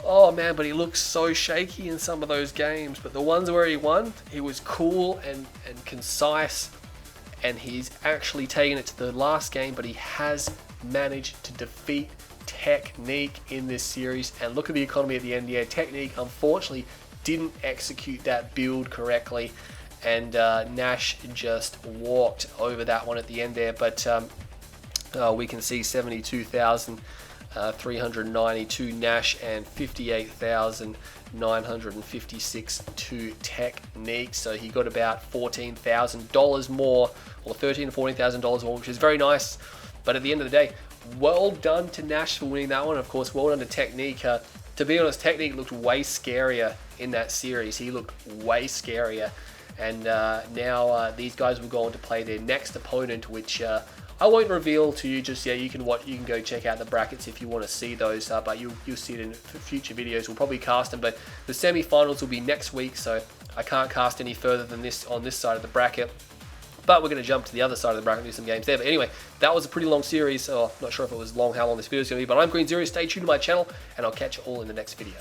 Oh man, but he looks so shaky in some of those games. But the ones where he won, he was cool and concise. And he's actually taken it to the last game, but he has managed to defeat Technique in this series. And look at the economy at the end here. Technique, unfortunately, didn't execute that build correctly. And Nash just walked over that one at the end there. But we can see 72,392 Nash and 58,956 to Technique. So he got about $14,000 more, or $13,000 to $14,000 more, which is very nice. But at the end of the day, well done to Nash for winning that one. Of course, well done to Technique. To be honest, Technique looked way scarier in that series. He looked way scarier. And now these guys will go on to play their next opponent, which I won't reveal to you just yet. You can go check out the brackets if you want to see those, but you'll see it in future videos. We'll probably cast them, but the semi-finals will be next week, so I can't cast any further than this on this side of the bracket. But we're going to jump to the other side of the bracket and do some games there. But anyway, that was a pretty long series. So I'm not sure if it was long, how long this video is going to be, but I'm Green Zero. Stay tuned to my channel, and I'll catch you all in the next video.